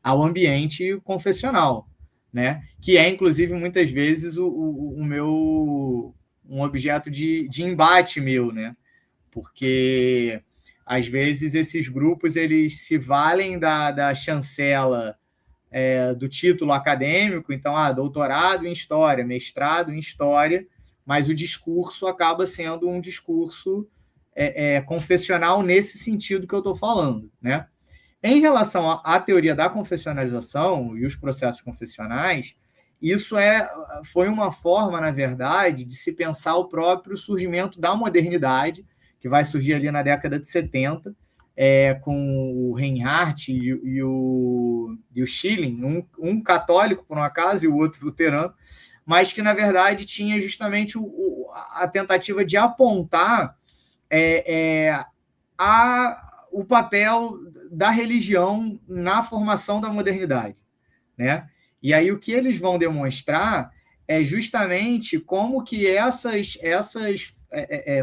ao ambiente confessional, né? Que é, inclusive, muitas vezes um objeto de embate meu, né? Porque, às vezes, esses grupos eles se valem da chancela do título acadêmico, então, doutorado em História, mestrado em História, mas o discurso acaba sendo um discurso confessional nesse sentido que eu estou falando, né? Em relação à teoria da confessionalização e os processos confessionais, isso foi uma forma, na verdade, de se pensar o próprio surgimento da modernidade, que vai surgir ali na década de 70, com o Reinhardt e o Schilling, um católico, por um acaso, e o outro luterano, mas que, na verdade, tinha justamente a tentativa de apontar o papel da religião na formação da modernidade, né? E aí o que eles vão demonstrar é justamente como que essas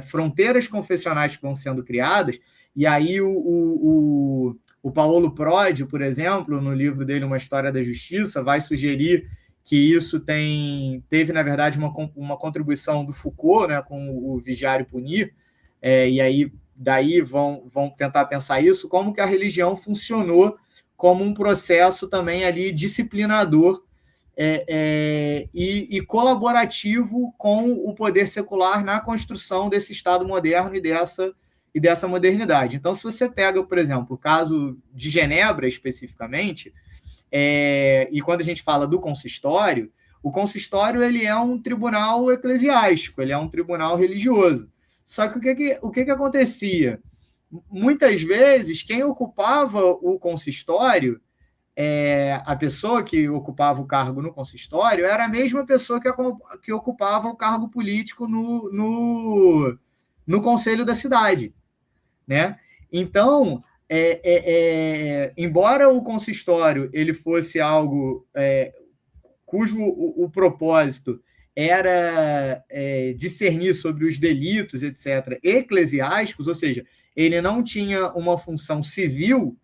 fronteiras confessionais que vão sendo criadas, e aí o Paulo Prodi, por exemplo, no livro dele Uma História da Justiça, vai sugerir que isso teve, na verdade, uma contribuição do Foucault, né, com o Vigiar e Punir, e aí daí vão tentar pensar isso, como que a religião funcionou como um processo também ali disciplinador e colaborativo com o poder secular na construção desse Estado moderno e dessa modernidade. Então, se você pega, por exemplo, o caso de Genebra, especificamente, e quando a gente fala do consistório, o consistório ele é um tribunal eclesiástico, ele é um tribunal religioso. Só que o que acontecia? Muitas vezes, quem ocupava o consistório, a pessoa que ocupava o cargo no consistório, era a mesma pessoa que ocupava o cargo político no conselho da cidade, né? Então, embora o consistório ele fosse algo cujo o propósito era discernir sobre os delitos, etc., eclesiásticos, ou seja, ele não tinha uma função civil,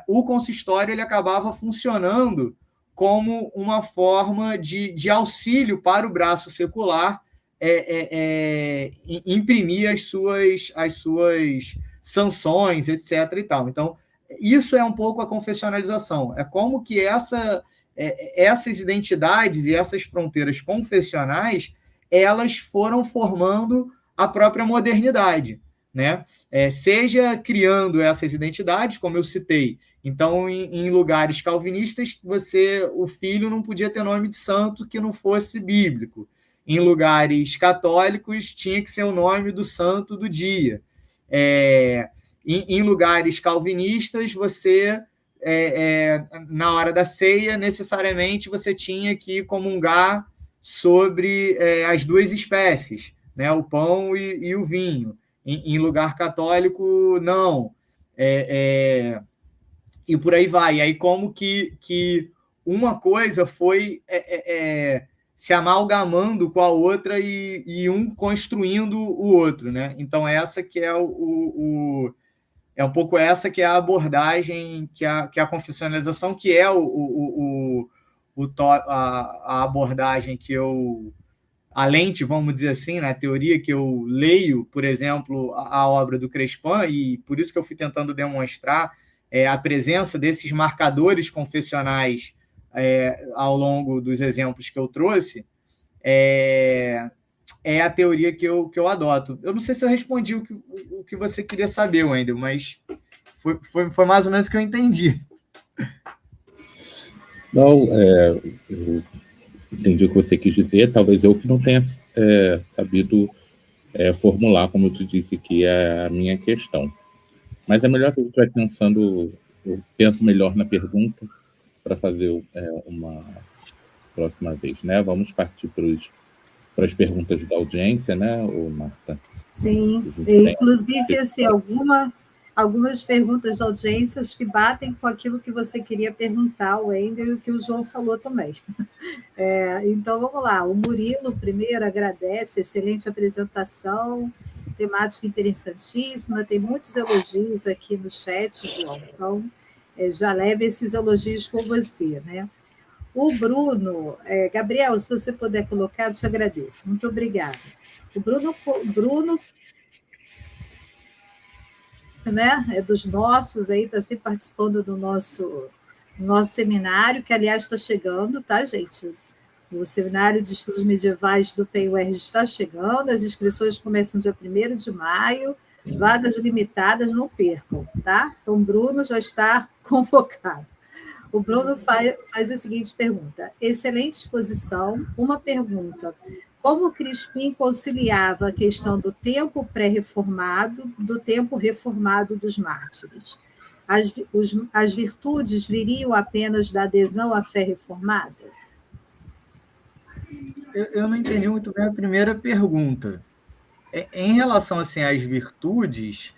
o consistório ele acabava funcionando como uma forma de auxílio para o braço secular imprimir as suas sanções, etc. e tal. Então, isso é um pouco a confessionalização. É como que essas identidades e essas fronteiras confessionais elas foram formando a própria modernidade, né? Seja criando essas identidades, como eu citei. Então, em lugares calvinistas, o filho não podia ter nome de santo que não fosse bíblico. Em lugares católicos, tinha que ser o nome do santo do dia. Em lugares calvinistas, você, na hora da ceia, necessariamente você tinha que comungar sobre as duas espécies, né? O pão e o vinho. Em lugar católico, não. E por aí vai. E aí, como que uma coisa foi se amalgamando com a outra e um construindo o outro, né? Então, essa que é é um pouco essa que é a abordagem, que é a confessionalização, que é a abordagem que a lente, vamos dizer assim, né, a teoria que eu leio, por exemplo, a obra do Crespin, e por isso que eu fui tentando demonstrar a presença desses marcadores confessionais ao longo dos exemplos que eu trouxe, é a teoria que eu adoto. Eu não sei se eu respondi o que você queria saber, Wendel, mas foi mais ou menos o que eu entendi. Não, eu entendi o que você quis dizer, talvez eu que não tenha sabido formular, como eu te disse, que é a minha questão. Mas é melhor que eu estiver pensando, eu penso melhor na pergunta para fazer uma próxima vez, né? Vamos partir para as perguntas da audiência, né, Marta? Sim, inclusive, assim, algumas perguntas da audiência que batem com aquilo que você queria perguntar, o Wendel, e o que o João falou também. Então, vamos lá. O Murilo, primeiro, agradece, excelente apresentação, temática interessantíssima, tem muitos elogios aqui no chat, João, então já leve esses elogios com você, né? O Bruno, Gabriel, se você puder colocar, eu te agradeço, muito obrigada. O Bruno né, é dos nossos, aí está sempre participando do nosso seminário, que, aliás, está chegando, tá, gente? O Seminário de Estudos Medievais do PUERJ está chegando, as inscrições começam dia 1º de maio, vagas limitadas, não percam, tá? Então, o Bruno já está convocado. O Bruno faz a seguinte pergunta: excelente exposição, uma pergunta: como Crispim conciliava a questão do tempo pré-reformado do tempo reformado dos mártires? As virtudes viriam apenas da adesão à fé reformada? Eu não entendi muito bem a primeira pergunta. Em relação assim, às virtudes,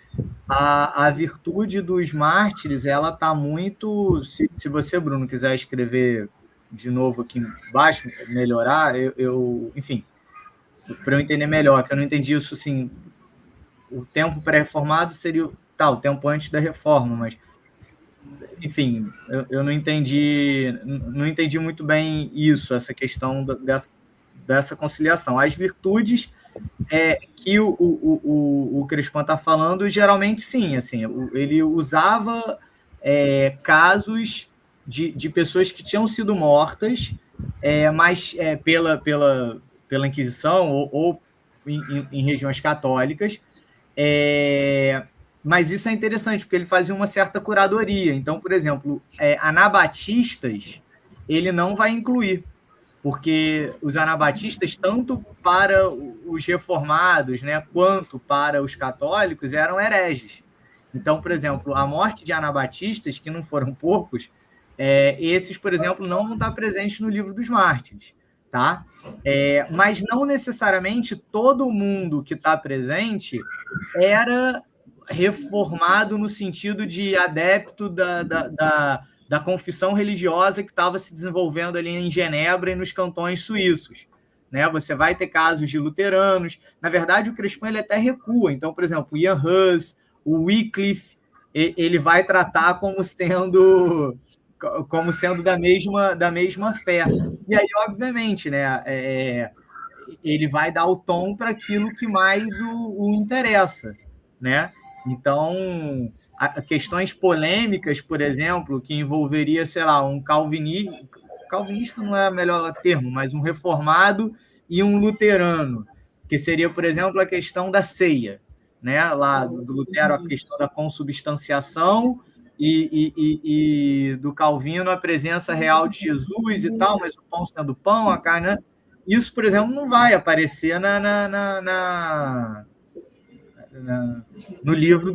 a virtude dos mártires, ela está muito... Se você, Bruno, quiser escrever de novo aqui embaixo, melhorar, enfim, para eu entender melhor, que eu não entendi isso, assim, o tempo pré-reformado seria o tempo antes da reforma, mas, enfim, eu não entendi muito bem isso, essa questão dessa conciliação. As virtudes que o Crespin está falando, geralmente sim, assim, ele usava casos de pessoas que tinham sido mortas, mas pela Inquisição ou em regiões católicas, mas isso é interessante, porque ele fazia uma certa curadoria. Então, por exemplo, anabatistas, ele não vai incluir, porque os anabatistas, tanto para os reformados, né, quanto para os católicos, eram hereges. Então, por exemplo, a morte de anabatistas, que não foram poucos, esses, por exemplo, não vão estar presentes no livro dos mártires, tá? Mas não necessariamente todo mundo que está presente era reformado no sentido de adepto da confissão religiosa que estava se desenvolvendo ali em Genebra e nos cantões suíços, né? Você vai ter casos de luteranos. Na verdade, o Crespin ele até recua. Então, por exemplo, o Ian Hus, o Wycliffe, ele vai tratar como sendo da mesma fé. E aí, obviamente, né, ele vai dar o tom para aquilo que mais o interessa, né? Então, questões polêmicas, por exemplo, que envolveria, sei lá, um calvinista não é o melhor termo, mas um reformado e um luterano, que seria, por exemplo, a questão da ceia, né? Lá do Lutero, a questão da consubstanciação e do Calvino a presença real de Jesus e tal, mas o pão sendo pão, a carne, né? Isso, por exemplo, não vai aparecer no livro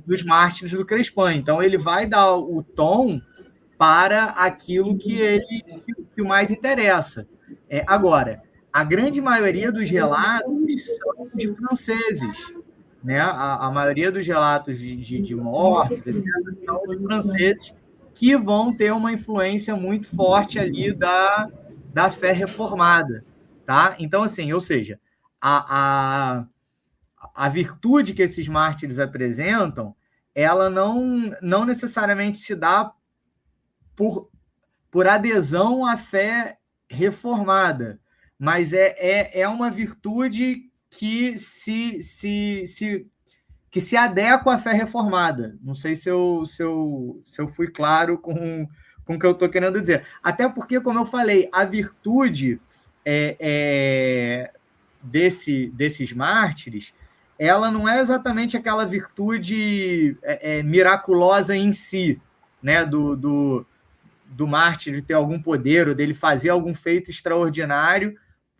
dos mártires do Crespin. Então, ele vai dar o tom para aquilo que o mais interessa. Agora, a grande maioria dos relatos são de franceses, né? A maioria dos relatos de mortes, etc., são de franceses que vão ter uma influência muito forte ali da fé reformada. Tá? Então, assim, ou seja, a virtude que esses mártires apresentam, ela não necessariamente se dá por adesão à fé reformada, mas é uma virtude que se adequa à fé reformada. Não sei se eu fui claro com o que eu estou querendo dizer. Até porque, como eu falei, a virtude desses mártires, ela não é exatamente aquela virtude miraculosa em si, né, do mártir ter algum poder ou dele fazer algum feito extraordinário,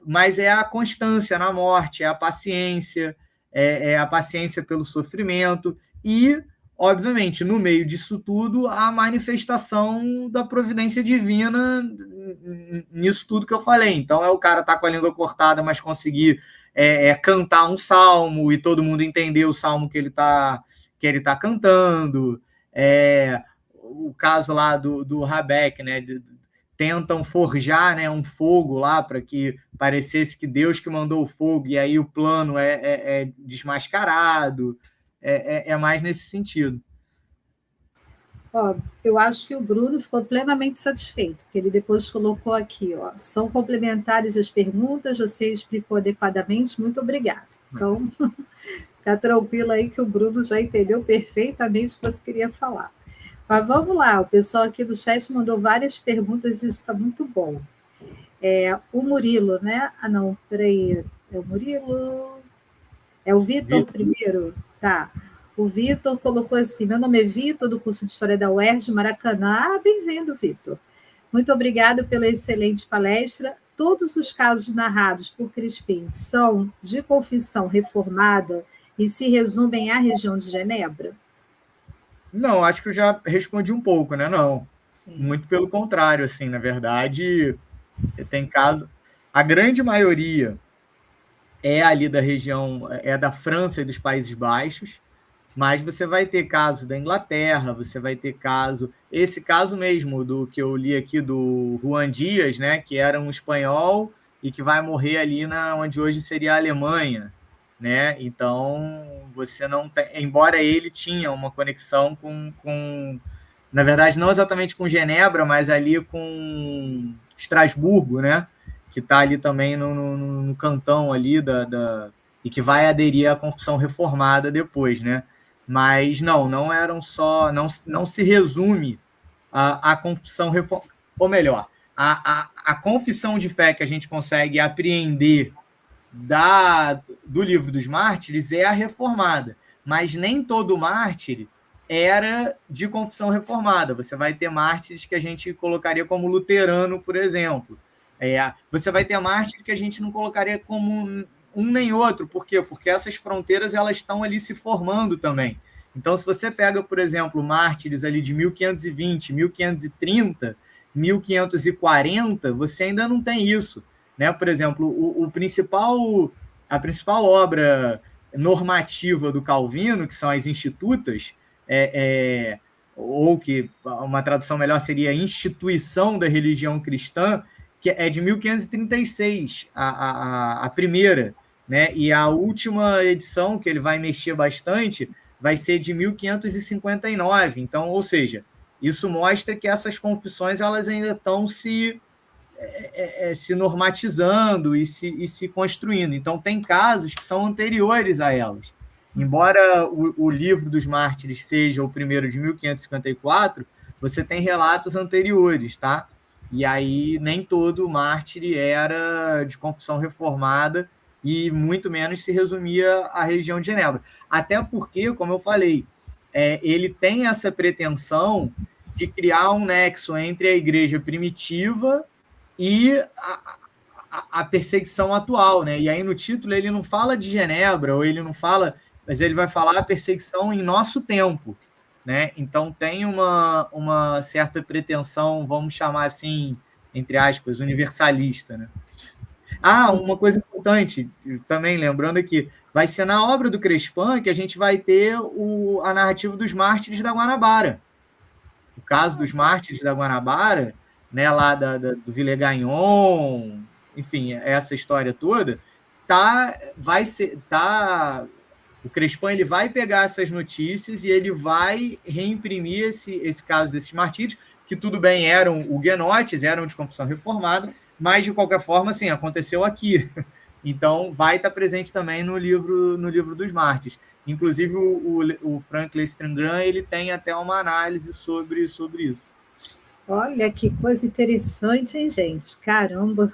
mas é a constância na morte, é a paciência pelo sofrimento e, obviamente, no meio disso tudo, a manifestação da providência divina nisso tudo que eu falei. Então, o cara tá com a língua cortada, mas conseguir cantar um salmo e todo mundo entender o salmo que ele tá cantando. O caso lá do Rabeck, né? Tentam forjar, né, um fogo lá para que parecesse que Deus que mandou o fogo, e aí o plano é desmascarado. É mais nesse sentido. Ó, eu acho que o Bruno ficou plenamente satisfeito, porque ele depois colocou aqui, ó, são complementares as perguntas, você explicou adequadamente, muito obrigado. Então, tá tranquilo aí que o Bruno já entendeu perfeitamente o que você queria falar. Mas vamos lá, o pessoal aqui do chat mandou várias perguntas e isso está muito bom. O Murilo, né? Ah, não, peraí. É o Murilo? É o Vitor primeiro? Tá. O Vitor colocou assim, meu nome é Vitor, do curso de História da UERJ, Maracanã. Ah, bem-vindo, Vitor. Muito obrigado pela excelente palestra. Todos os casos narrados por Crespin são de confissão reformada e se resumem à região de Genebra? Não, acho que eu já respondi um pouco, né? Não. Sim. Muito pelo contrário, assim, na verdade, tem caso. A grande maioria é ali da região, da França e dos Países Baixos, mas você vai ter caso da Inglaterra, você vai ter caso. Esse caso mesmo do que eu li aqui do Juan Dias, né? Que era um espanhol e que vai morrer ali onde hoje seria a Alemanha. Né? Então, você não tem, embora ele tinha uma conexão com, na verdade, não exatamente com Genebra, mas ali com Estrasburgo, né? Que está ali também no cantão ali e que vai aderir à confissão reformada depois, né? Mas não eram só, não se resume a confissão reformada, ou melhor, a confissão de fé que a gente consegue apreender do livro dos mártires é a reformada, mas nem todo mártir era de confissão reformada. Você vai ter mártires que a gente colocaria como luterano, por exemplo. Você vai ter mártires que a gente não colocaria como um nem outro. Por quê? Porque essas fronteiras elas estão ali se formando também. Então, se você pega, por exemplo, mártires ali de 1520, 1530, 1540, você ainda não tem isso. Né? Por exemplo, a principal obra normativa do Calvino, que são as Institutas, ou que uma tradução melhor seria Instituição da Religião Cristã, que é de 1536, a primeira, né? E a última edição, que ele vai mexer bastante, vai ser de 1559. Então, ou seja, isso mostra que essas confissões elas ainda estão se normatizando e se construindo. Então, tem casos que são anteriores a elas. Embora o livro dos mártires seja o primeiro de 1554, você tem relatos anteriores, tá? E aí nem todo mártir era de confissão reformada e muito menos se resumia à região de Genebra. Até porque, como eu falei, ele tem essa pretensão de criar um nexo entre a igreja primitiva e a perseguição atual, né? E aí no título ele não fala de Genebra, ou ele não fala, mas ele vai falar a perseguição em nosso tempo, né? Então tem uma certa pretensão, vamos chamar assim, entre aspas, universalista, né? Uma coisa importante, também lembrando aqui, vai ser na obra do Crespin que a gente vai ter a narrativa dos mártires da Guanabara. O caso dos mártires da Guanabara, né, lá do Villegagnon, enfim, essa história toda, o Crespin ele vai pegar essas notícias e ele vai reimprimir esse caso desses martírios, que tudo bem, eram huguenotes, eram de confissão reformada, mas de qualquer forma, assim, aconteceu aqui. Então, vai estar presente também no livro dos mártires. Inclusive, o Frank Lestringran, ele tem até uma análise sobre isso. Olha que coisa interessante, hein, gente? Caramba!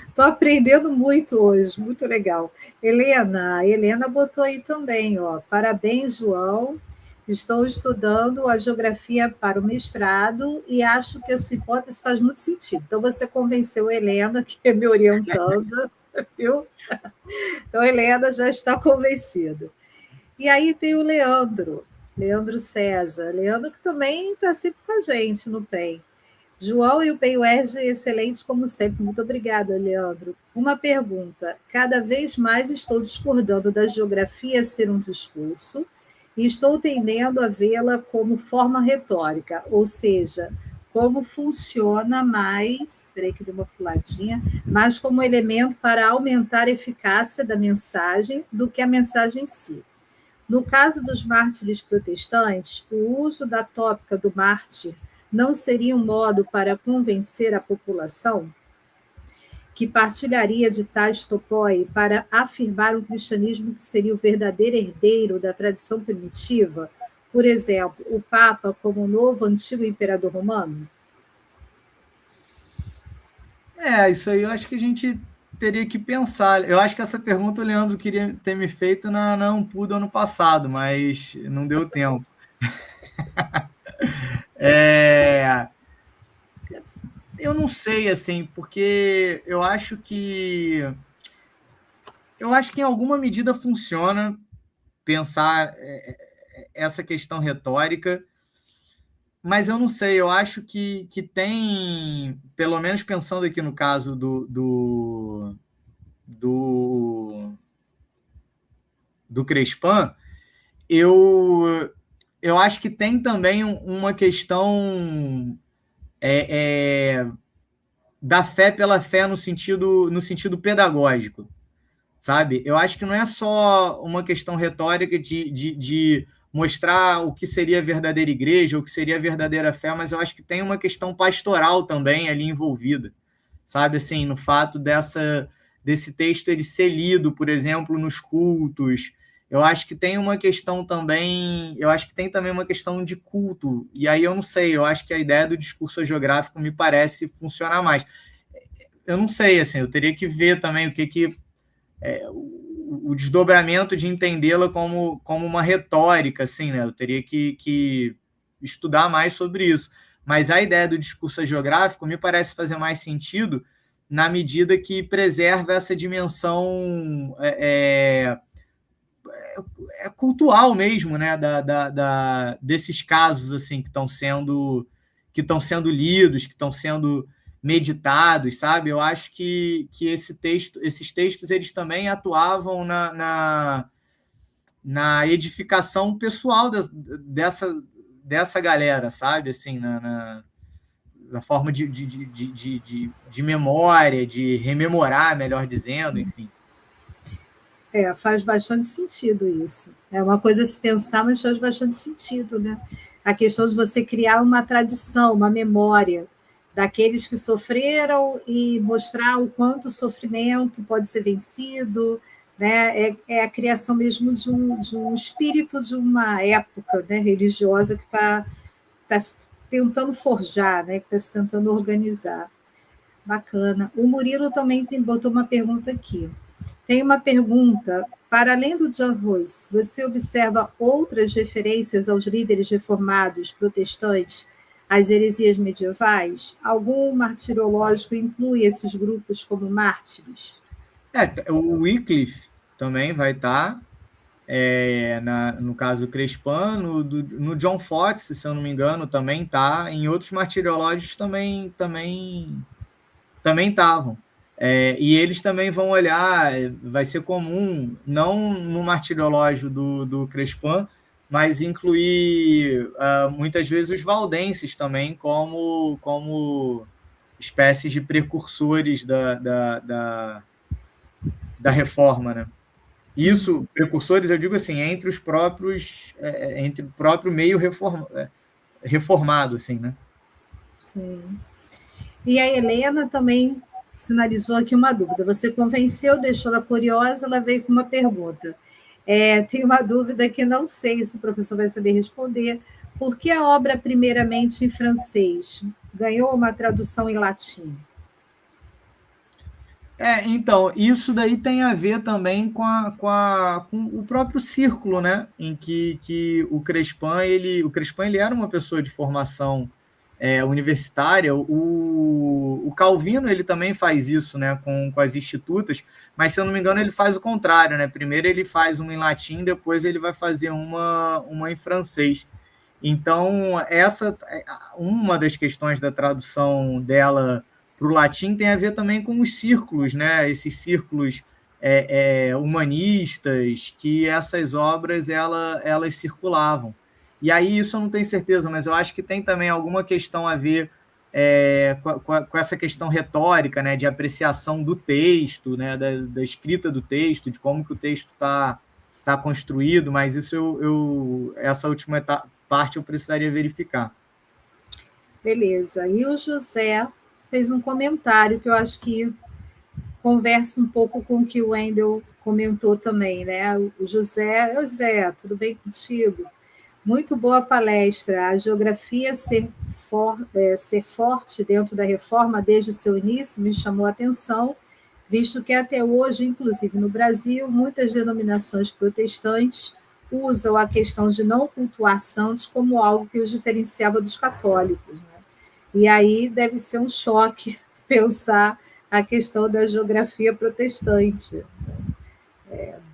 Estou aprendendo muito hoje, muito legal. A Helena botou aí também, ó. Parabéns, João. Estou estudando a geografia para o mestrado e acho que a sua hipótese faz muito sentido. Então, você convenceu a Helena, que é me orientando, viu? Então, a Helena já está convencida. E aí tem o Leandro César. Leandro que também está sempre com a gente no PEN. João e o PEN-UERJ, excelentes como sempre. Muito obrigada, Leandro. Uma pergunta. Cada vez mais estou discordando da geografia ser um discurso e estou tendendo a vê-la como forma retórica, ou seja, como funciona mais, espera aí que deu uma puladinha, mais como elemento para aumentar a eficácia da mensagem do que a mensagem em si. No caso dos mártires protestantes, o uso da tópica do mártir não seria um modo para convencer a população que partilharia de tais topoi para afirmar um cristianismo que seria o verdadeiro herdeiro da tradição primitiva? Por exemplo, o Papa como o novo antigo imperador romano? Isso aí eu acho que a gente teria que pensar. Eu acho que essa pergunta o Leandro queria ter me feito na Ampul do ano passado, mas não deu tempo. Eu não sei, assim, porque eu acho que em alguma medida funciona pensar essa questão retórica, mas eu não sei, eu acho que tem, pelo menos pensando aqui no caso do Crespin, eu acho que tem também uma questão da fé pela fé no sentido pedagógico, sabe? Eu acho que não é só uma questão retórica de mostrar o que seria a verdadeira igreja, o que seria a verdadeira fé, mas eu acho que tem uma questão pastoral também ali envolvida, sabe? Assim, no fato desse texto ele ser lido, por exemplo, nos cultos. Eu acho que tem uma questão também, uma questão de culto, e aí eu não sei, eu acho que a ideia do discurso geográfico me parece funcionar mais. Eu não sei, assim, eu teria que ver também o desdobramento de entendê-la como uma retórica, assim, né? Eu teria que estudar mais sobre isso. Mas a ideia do discurso geográfico me parece fazer mais sentido na medida que preserva essa dimensão cultural mesmo, né, desses casos assim que estão sendo lidos, que estão sendo meditados, sabe? Eu acho que esses textos eles também atuavam na edificação pessoal dessa galera, sabe? Assim, da forma de memória, de rememorar, melhor dizendo, enfim. Faz bastante sentido isso. É uma coisa a se pensar, mas faz bastante sentido, né? A questão de você criar uma tradição, uma memória daqueles que sofreram e mostrar o quanto o sofrimento pode ser vencido, né? É a criação mesmo de um espírito de uma época, né, religiosa que está se tentando forjar, né, que está se tentando organizar. Bacana. O Murilo também botou uma pergunta aqui. Tem uma pergunta: para além do John Royce, você observa outras referências aos líderes reformados protestantes, às heresias medievais? Algum martirológico inclui esses grupos como mártires? O Wycliffe também vai estar, no caso do Crespin, no John Fox, se eu não me engano, também está. Em outros martirológicos também estavam. E eles também vão olhar, vai ser comum, não no martirológio do Crespin, mas incluir muitas vezes os valdenses também como espécies de precursores da reforma, né? Isso, precursores, eu digo assim, entre os próprios, entre o próprio meio reformado, assim, né? Sim. E a Helena também sinalizou aqui uma dúvida. Você convenceu, deixou ela curiosa, ela veio com uma pergunta. Tem uma dúvida que não sei se o professor vai saber responder. Por que a obra, primeiramente em francês, ganhou uma tradução em latim? Então, isso daí tem a ver também com o próprio círculo, né? Em que o Crespin ele era uma pessoa de formação universitária. O Calvino ele também faz isso, né? Com as institutas, mas se eu não me engano ele faz o contrário, né? Primeiro ele faz uma em latim, depois ele vai fazer uma em francês. Então, uma das questões da tradução dela para o latim tem a ver também com os círculos, né? Esses círculos humanistas, que essas obras elas circulavam. E aí isso eu não tenho certeza, mas eu acho que tem também alguma questão a ver com essa questão retórica, né? De apreciação do texto, né? Da escrita do texto, de como que o texto está construído, mas isso essa última parte eu precisaria verificar. Beleza. E o José fez um comentário que eu acho que conversa um pouco com o que o Wendel comentou também, né? O José, tudo bem contigo? Muito boa palestra. A geografia ser forte dentro da reforma desde o seu início me chamou a atenção, visto que até hoje, inclusive no Brasil, muitas denominações protestantes usam a questão de não cultuar santos como algo que os diferenciava dos católicos, né? E aí deve ser um choque pensar a questão da geografia protestante.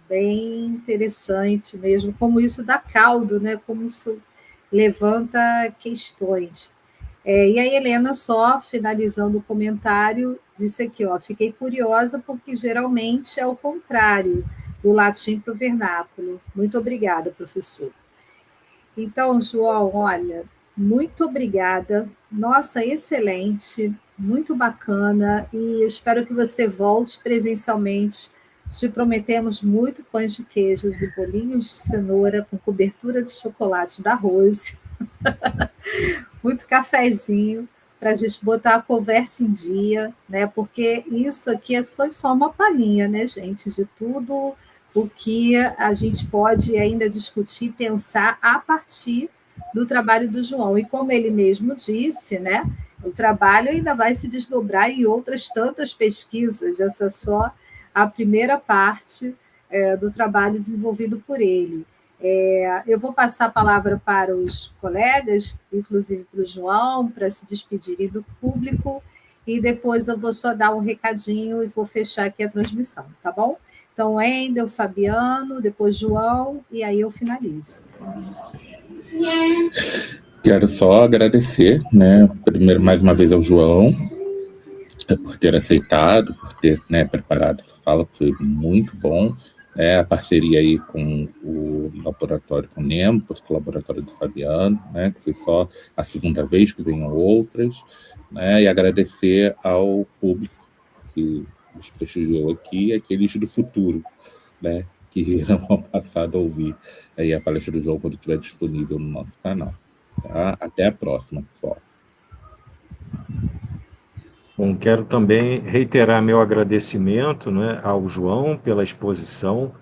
Bem interessante mesmo, como isso dá caldo, né? Como isso levanta questões. E a Helena, só finalizando o comentário, disse aqui, fiquei curiosa porque geralmente é o contrário, do latim para o vernáculo. Muito obrigada, professor. Então, João, olha, muito obrigada. Nossa, excelente, muito bacana, e espero que você volte presencialmente. Te prometemos muito pães de queijos e bolinhos de cenoura com cobertura de chocolate da Rose. Muito cafezinho para a gente botar a conversa em dia, né? Porque isso aqui foi só uma palhinha, né, gente, de tudo o que a gente pode ainda discutir, pensar a partir do trabalho do João. E como ele mesmo disse, né, o trabalho ainda vai se desdobrar em outras tantas pesquisas. Essa é só a primeira parte do trabalho desenvolvido por ele. Eu vou passar a palavra para os colegas, inclusive para o João, para se despedirem do público, e depois eu vou só dar um recadinho e vou fechar aqui a transmissão, tá bom? Então, Wendel, Fabiano, depois João, e aí eu finalizo. Quero só agradecer, né, primeiro, mais uma vez ao João, por ter aceitado, por ter, né, preparado essa fala, foi muito bom. A parceria aí com o laboratório com o Nemo, o laboratório do Fabiano, né, que foi só a segunda vez que venham outras, né? E agradecer ao público que nos prestigiou aqui, e aqueles do futuro, né? Que irão passar a ouvir aí a palestra do João quando estiver disponível no nosso canal. Tá? Até a próxima, pessoal. Bom, quero também reiterar meu agradecimento, né, ao João pela exposição,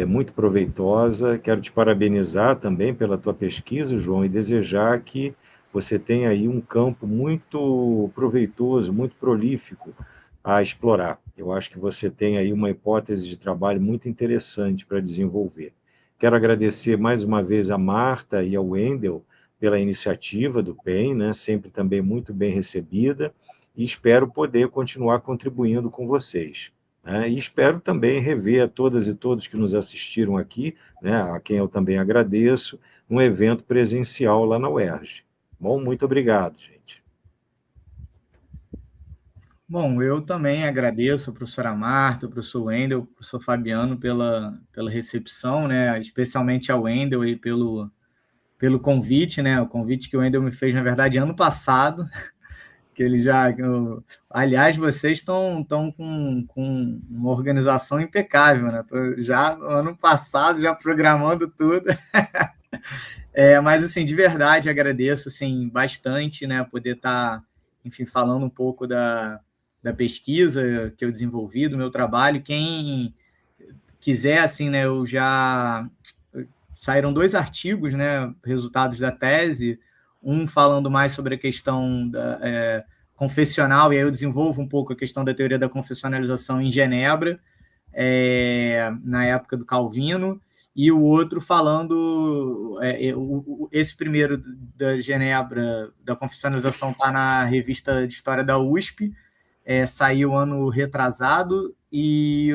muito proveitosa. Quero te parabenizar também pela tua pesquisa, João, e desejar que você tenha aí um campo muito proveitoso, muito prolífico a explorar. Eu acho que você tem aí uma hipótese de trabalho muito interessante para desenvolver. Quero agradecer mais uma vez a Marta e ao Wendel pela iniciativa do PEN, né, sempre também muito bem recebida, e espero poder continuar contribuindo com vocês. Né, e espero também rever a todas e todos que nos assistiram aqui, né, a quem eu também agradeço, num evento presencial lá na UERJ. Bom, muito obrigado, gente. Bom, eu também agradeço ao professor Marta, ao professor Wendel, ao professor Fabiano pela recepção, né? Especialmente ao Wendel aí pelo convite, né? O convite que o Wendel me fez, na verdade, ano passado, que ele já... Aliás, vocês estão com uma organização impecável, né? Tô já ano passado, já programando tudo. Mas, assim, de verdade, agradeço, assim, bastante, né? Poder estar, enfim, falando um pouco da pesquisa que eu desenvolvi, do meu trabalho. Quem quiser, assim, né, eu já... Saíram 2 artigos, né, resultados da tese, um falando mais sobre a questão confessional, e aí eu desenvolvo um pouco a questão da teoria da confessionalização em Genebra, na época do Calvino, e o outro falando, esse primeiro da Genebra, da confessionalização, está na revista de História da USP, saiu ano retrasado, e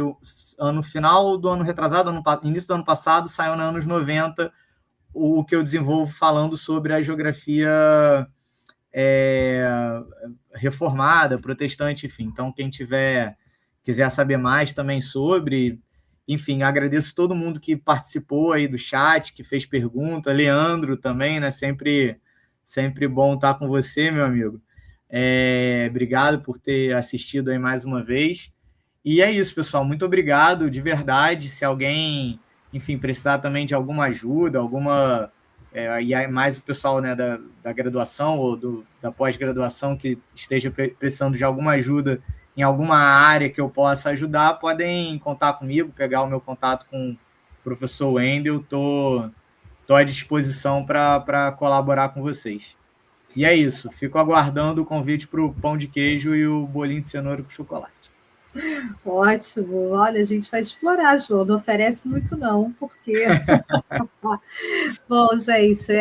ano final do ano retrasado, início do ano passado, saiu nos anos 90, o que eu desenvolvo falando sobre a geografia reformada, protestante, enfim. Então, quem quiser saber mais também sobre... Enfim, agradeço todo mundo que participou aí do chat, que fez pergunta. Leandro também, né? Sempre bom estar com você, meu amigo. Obrigado por ter assistido aí mais uma vez. E é isso, pessoal. Muito obrigado, de verdade. Se alguém, enfim, precisar também de alguma ajuda, e mais o pessoal, né, da graduação ou da pós-graduação que esteja precisando de alguma ajuda em alguma área que eu possa ajudar, podem contar comigo, pegar o meu contato com o professor Wendel. Estou à disposição para colaborar com vocês. E é isso. Fico aguardando o convite para o pão de queijo e o bolinho de cenoura com chocolate. Ótimo. Olha, a gente vai explorar, João. Não oferece muito não, porque... Bom, gente,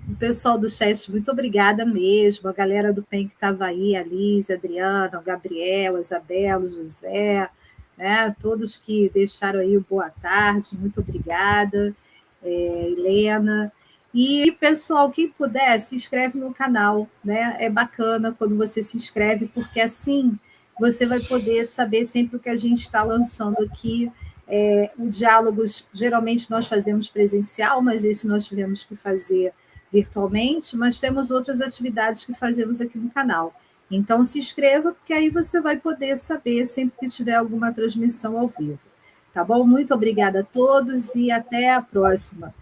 o pessoal do chat, muito obrigada mesmo. A galera do PEN que estava aí, a Liz, a Adriana, o Gabriel, a Isabela, o José, né? Todos que deixaram aí o boa tarde, muito obrigada. Helena. E, pessoal, quem puder, se inscreve no canal, né? É bacana quando você se inscreve, porque assim você vai poder saber sempre o que a gente está lançando aqui. O Diálogos, geralmente nós fazemos presencial, mas esse nós tivemos que fazer virtualmente, mas temos outras atividades que fazemos aqui no canal. Então, se inscreva, porque aí você vai poder saber sempre que tiver alguma transmissão ao vivo. Tá bom? Muito obrigada a todos e até a próxima.